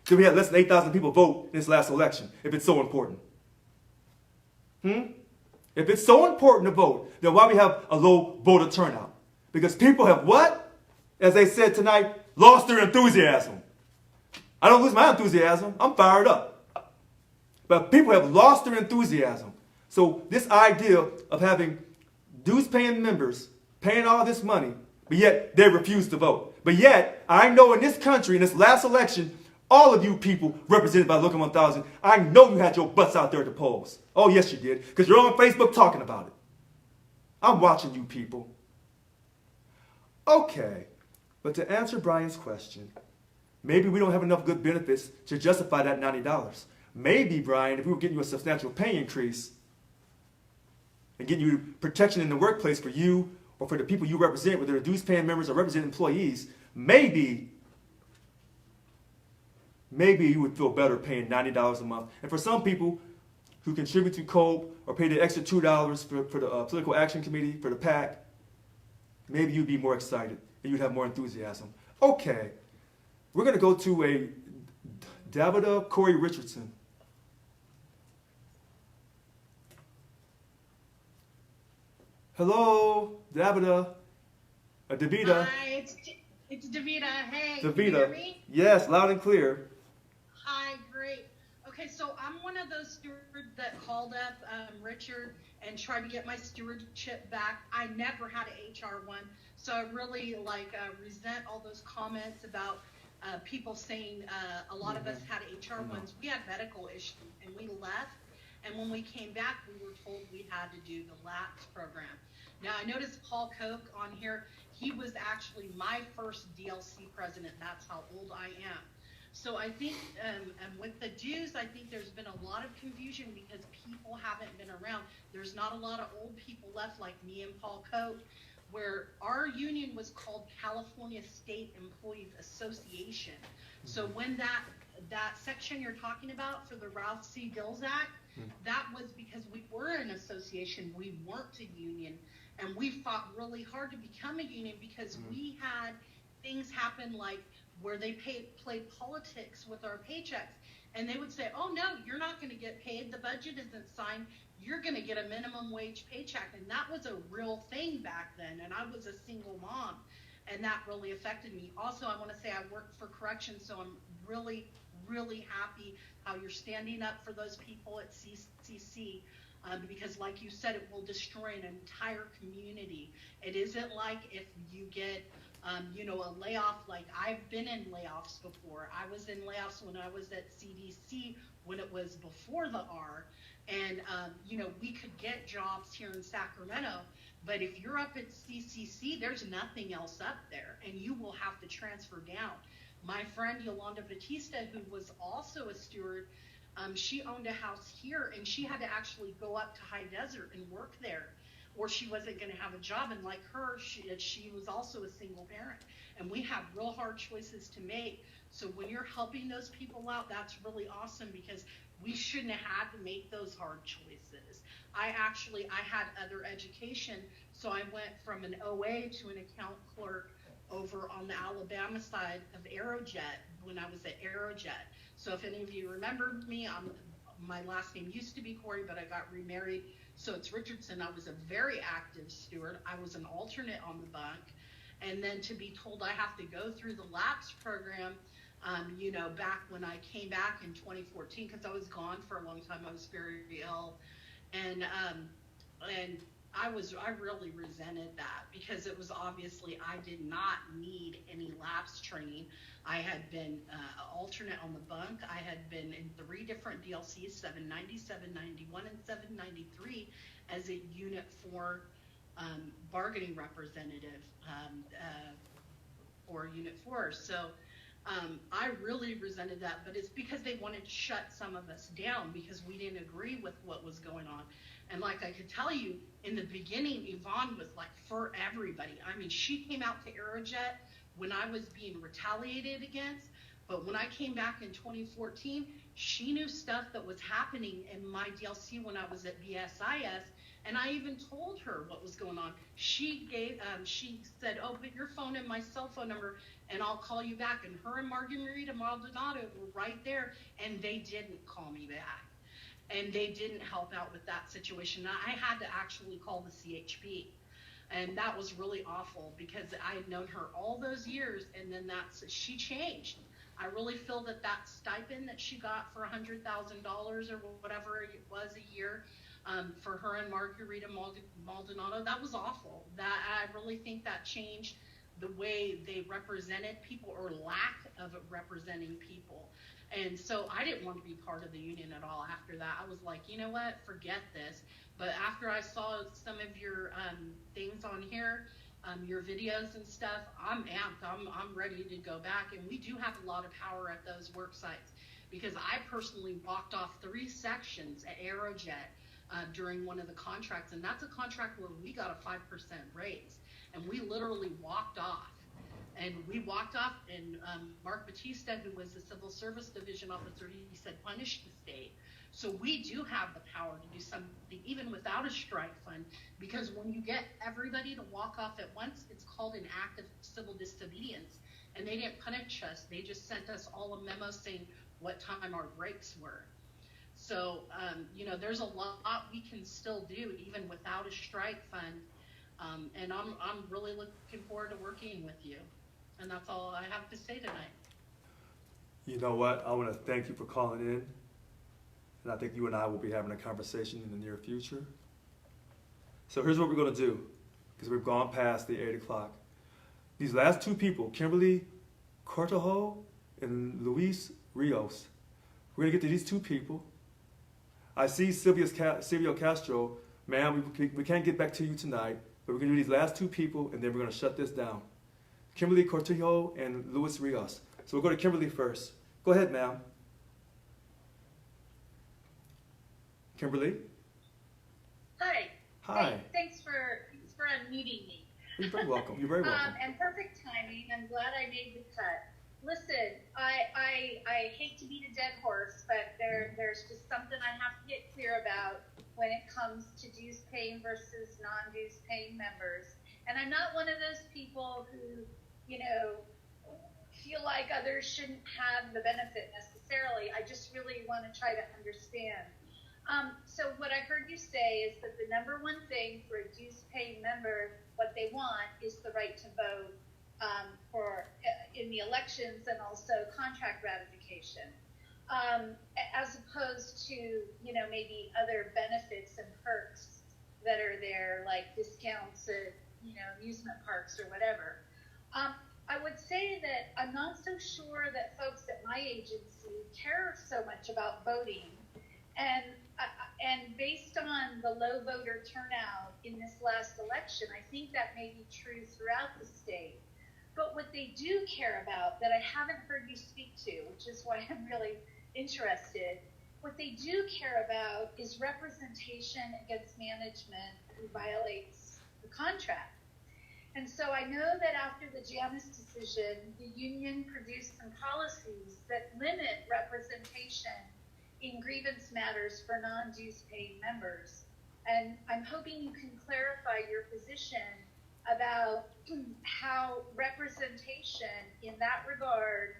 did we have less than 8,000 people vote in this last election if it's so important? If it's so important to vote, then why we have a low voter turnout? Because people have what? As they said tonight, lost their enthusiasm. I don't lose my enthusiasm. I'm fired up. But people have lost their enthusiasm. So this idea of having dues-paying members paying all this money, but yet they refuse to vote. But yet, I know in this country, in this last election, all of you people represented by Local 1000, I know you had your butts out there at the polls. Oh, yes, you did, because you're on Facebook talking about it. I'm watching you people. Okay, but to answer Brian's question, maybe we don't have enough good benefits to justify that $90. Maybe, Brian, if we were getting you a substantial pay increase and getting you protection in the workplace for you or for the people you represent, whether they're dues-paying members or represent employees, maybe you would feel better paying $90 a month. And for some people who contribute to COPE or pay the extra $2 for the Political Action Committee, for the PAC, maybe you'd be more excited and you'd have more enthusiasm. Okay, we're going to go to a Davida Corey Richardson. Hello, Davida. Davida. Hi, it's Davida. Hey, Davida. Can you hear me? Yes, loud and clear. Hi, great. Okay, so I'm one of those stewards that called up Richard and tried to get my stewardship back. I never had an HR one, so I really resent all those comments about people saying a lot of us had HR ones. We had medical issues and we left, and when we came back, we were told we had to do the LAPS program. Now, I noticed Paul Koch on here. He was actually my first DLC president. That's how old I am. So I think, and with the dues, I think there's been a lot of confusion because people haven't been around. There's not a lot of old people left like me and Paul Koch, where our union was called California State Employees Association. So when that section you're talking about for the Ralph C. Dills Act, that was because we were an association, we weren't a union, and we fought really hard to become a union because we had things happen like where they played politics with our paychecks, and they would say, oh no, you're not going to get paid, the budget isn't signed, you're going to get a minimum wage paycheck. And that was a real thing back then, and I was a single mom, and that really affected me. Also, I want to say I worked for corrections, so I'm really, really happy how you're standing up for those people at CCC, because like you said, it will destroy an entire community. It isn't like if you get A layoff, like I've been in layoffs before. I was in layoffs when I was at CDC when it was before the R. And, we could get jobs here in Sacramento, but if you're up at CCC, there's nothing else up there, and you will have to transfer down. My friend Yolanda Batista, who was also a steward, she owned a house here, and she had to actually go up to High Desert and work there, or she wasn't going to have a job. And like her, she was also a single parent, and we have real hard choices to make. So when you're helping those people out, that's really awesome, because we shouldn't have had to make those hard choices. I had other education, so I went from an OA to an account clerk over on the Alabama side of Aerojet when I was at Aerojet. So if any of you remember me, my last name used to be Corey, but I got remarried, so it's Richardson. I was a very active steward. I was an alternate on the bunk, and then to be told I have to go through the LAPS program, back when I came back in 2014, because I was gone for a long time. I was very ill, and I really resented that, because it was obviously I did not need any LAPS training. I had been alternate on the bunk. I had been in 3 different DLCs, 790, 791, and 793 as a Unit 4 bargaining representative for Unit 4. So I really resented that, but it's because they wanted to shut some of us down because we didn't agree with what was going on. And like I could tell you, in the beginning, Yvonne was like for everybody. I mean, she came out to Aerojet when I was being retaliated against, but when I came back in 2014, she knew stuff that was happening in my DLC when I was at BSIS, and I even told her what was going on. She said, "Oh, put your phone in my cell phone number, and I'll call you back." And her and Margarita Maldonado were right there, and they didn't call me back. And they didn't help out with that situation. I had to actually call the CHP. And that was really awful, because I had known her all those years, and then she changed. I really feel that stipend that she got for $100,000 or whatever it was a year for her and Margarita Maldonado, that was awful. I really think that changed the way they represented people, or lack of representing people. And so I didn't want to be part of the union at all after that. I was like, you know what, forget this. But after I saw some of your things on here, your videos and stuff, I'm amped. I'm ready to go back. And we do have a lot of power at those work sites, because I personally walked off 3 sections at Aerojet during one of the contracts. And that's a contract where we got a 5% raise. And we literally walked off. And we walked off, and Mark Batista, who was the Civil Service Division officer, he said, punish the state. So we do have the power to do something, even without a strike fund, because when you get everybody to walk off at once, it's called an act of civil disobedience. And they didn't punish us. They just sent us all a memo saying what time our breaks were. So, there's a lot we can still do, even without a strike fund. And I'm really looking forward to working with you. And that's all I have to say tonight. You know what? I want to thank you for calling in. And I think you and I will be having a conversation in the near future. So here's what we're going to do, because we've gone past the 8 o'clock. These last 2 people, Kimberly Cortejo and Luis Rios, we're going to get to these 2 people. I see Silvio Castro. Ma'am, we can't get back to you tonight, but we're going to do these last 2 people, and then we're going to shut this down. Kimberly Cortejo and Luis Rios. So we'll go to Kimberly first. Go ahead, ma'am. Kimberly? Hi. Hi. Thanks for unmuting me. You're very welcome. You're very welcome. And perfect timing. I'm glad I made the cut. Listen, I hate to beat a dead horse, but there's just something I have to get clear about when it comes to dues paying versus non-dues paying members. And I'm not one of those people who, feel like others shouldn't have the benefit necessarily. I just really want to try to understand. So what I heard you say is that the number one thing for a dues paying member, what they want is the right to vote in the elections, and also contract ratification, as opposed to maybe other benefits and perks that are there, like discounts at amusement parks or whatever. I would say that I'm not so sure that folks at my agency care so much about voting. And based on the low voter turnout in this last election, I think that may be true throughout the state. But what they do care about that I haven't heard you speak to, which is why I'm really interested, what they do care about is representation against management who violates the contract. And so I know that after the Janus decision, the union produced some policies that limit representation in grievance matters for non-dues paying members. And I'm hoping you can clarify your position about how representation in that regard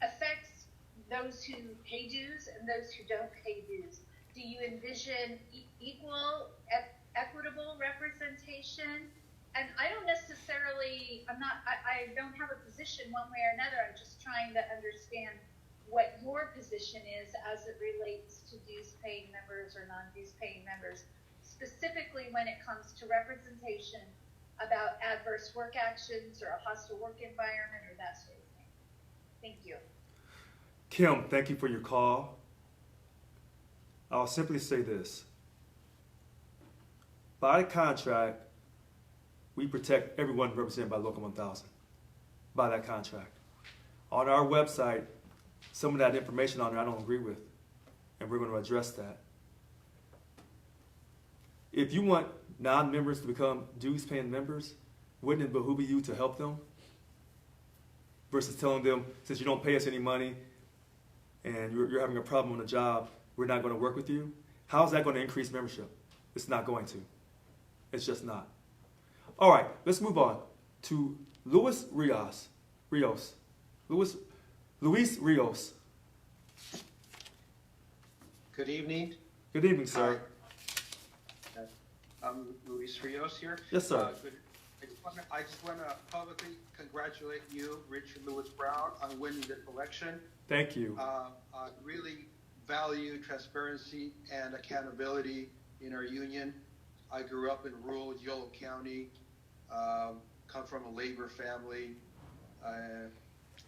affects those who pay dues and those who don't pay dues. Do you envision equal, equitable representation? And I don't necessarily, I don't have a position one way or another. I'm just trying to understand what your position is as it relates to dues paying members or non-dues paying members, specifically when it comes to representation about adverse work actions or a hostile work environment or that sort of thing. Thank you. Kim, thank you for your call. I'll simply say this. By contract, we protect everyone represented by Local 1000. By that contract. On our website, some of that information on there I don't agree with, and we're going to address that. If you want non-members to become dues-paying members, wouldn't it behoove you to help them? Versus telling them, since you don't pay us any money and you're having a problem on the job, we're not going to work with you? How is that going to increase membership? It's not going to. It's just not. All right, let's move on to Luis Rios. Luis Rios. Good evening. Good evening, sir. Hi. I'm Luis Rios here. Yes, sir. I just want to publicly congratulate you, Richard Lewis Brown, on winning this election. Thank you. I really value transparency and accountability in our union. I grew up in rural Yolo County, come from a labor family,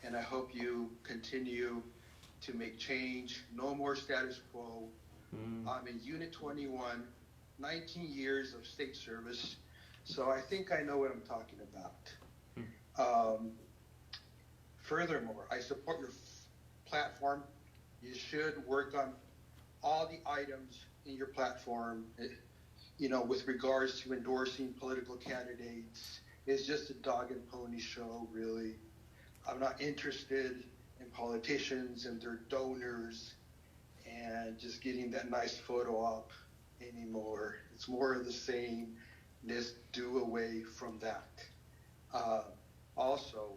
and I hope you continue to make change. No more status quo. I'm in Unit 21, 19 years of state service, so I think I know what I'm talking about. Furthermore, I support your platform. You should work on all the items in your platform, with regards to endorsing political candidates. It's just a dog and pony show, really. I'm not interested in politicians and their donors and just getting that nice photo op anymore. It's more of the same. Let's do away from that. Also,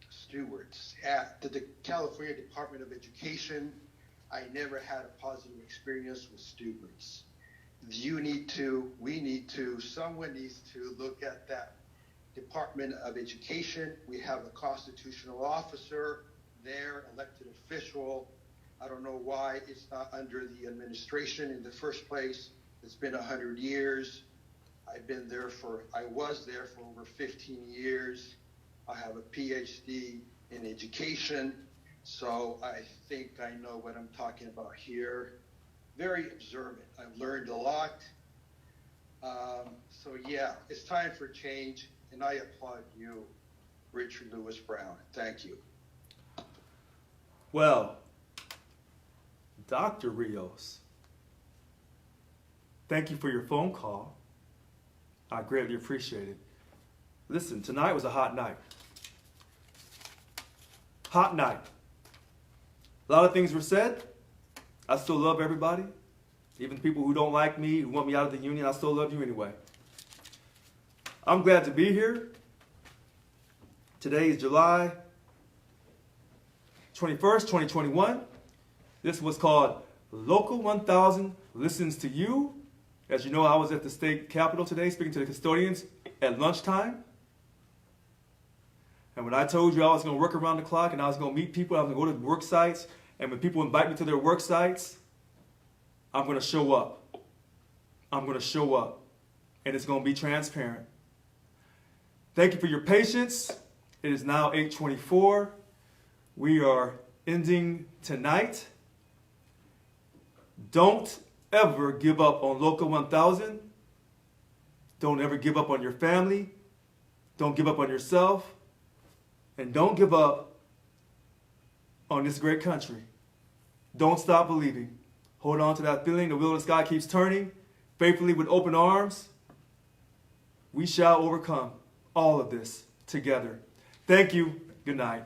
stewards. At the California Department of Education, I never had a positive experience with stewards. We need to, someone needs to look at that Department of Education. We have a constitutional officer there, elected official. I don't know why it's not under the administration in the first place. It's been 100 years. I was there for over 15 years. I have a PhD in education, so I think I know what I'm talking about here. Very observant. I've learned a lot. So yeah, it's time for change, and I applaud you, Richard Lewis Brown. Thank you. Well, Dr. Rios, thank you for your phone call. I greatly appreciate it. Listen, tonight was a hot night. Hot night. A lot of things were said. I still love everybody. Even people who don't like me, who want me out of the union, I still love you anyway. I'm glad to be here. Today is July 21st, 2021. This was called Local 1000 Listens to You. As you know, I was at the state capitol today speaking to the custodians at lunchtime. And when I told you I was going to work around the clock and I was going to meet people, I was going to go to work sites, and when people invite me to their work sites, I'm going to show up. I'm going to show up. And it's going to be transparent. Thank you for your patience. It is now 8:24. We are ending tonight. Don't ever give up on Local 1000. Don't ever give up on your family. Don't give up on yourself. And don't give up on this great country. Don't stop believing. Hold on to that feeling. The wheel of the sky keeps turning. Faithfully with open arms. We shall overcome all of this together. Thank you. Good night.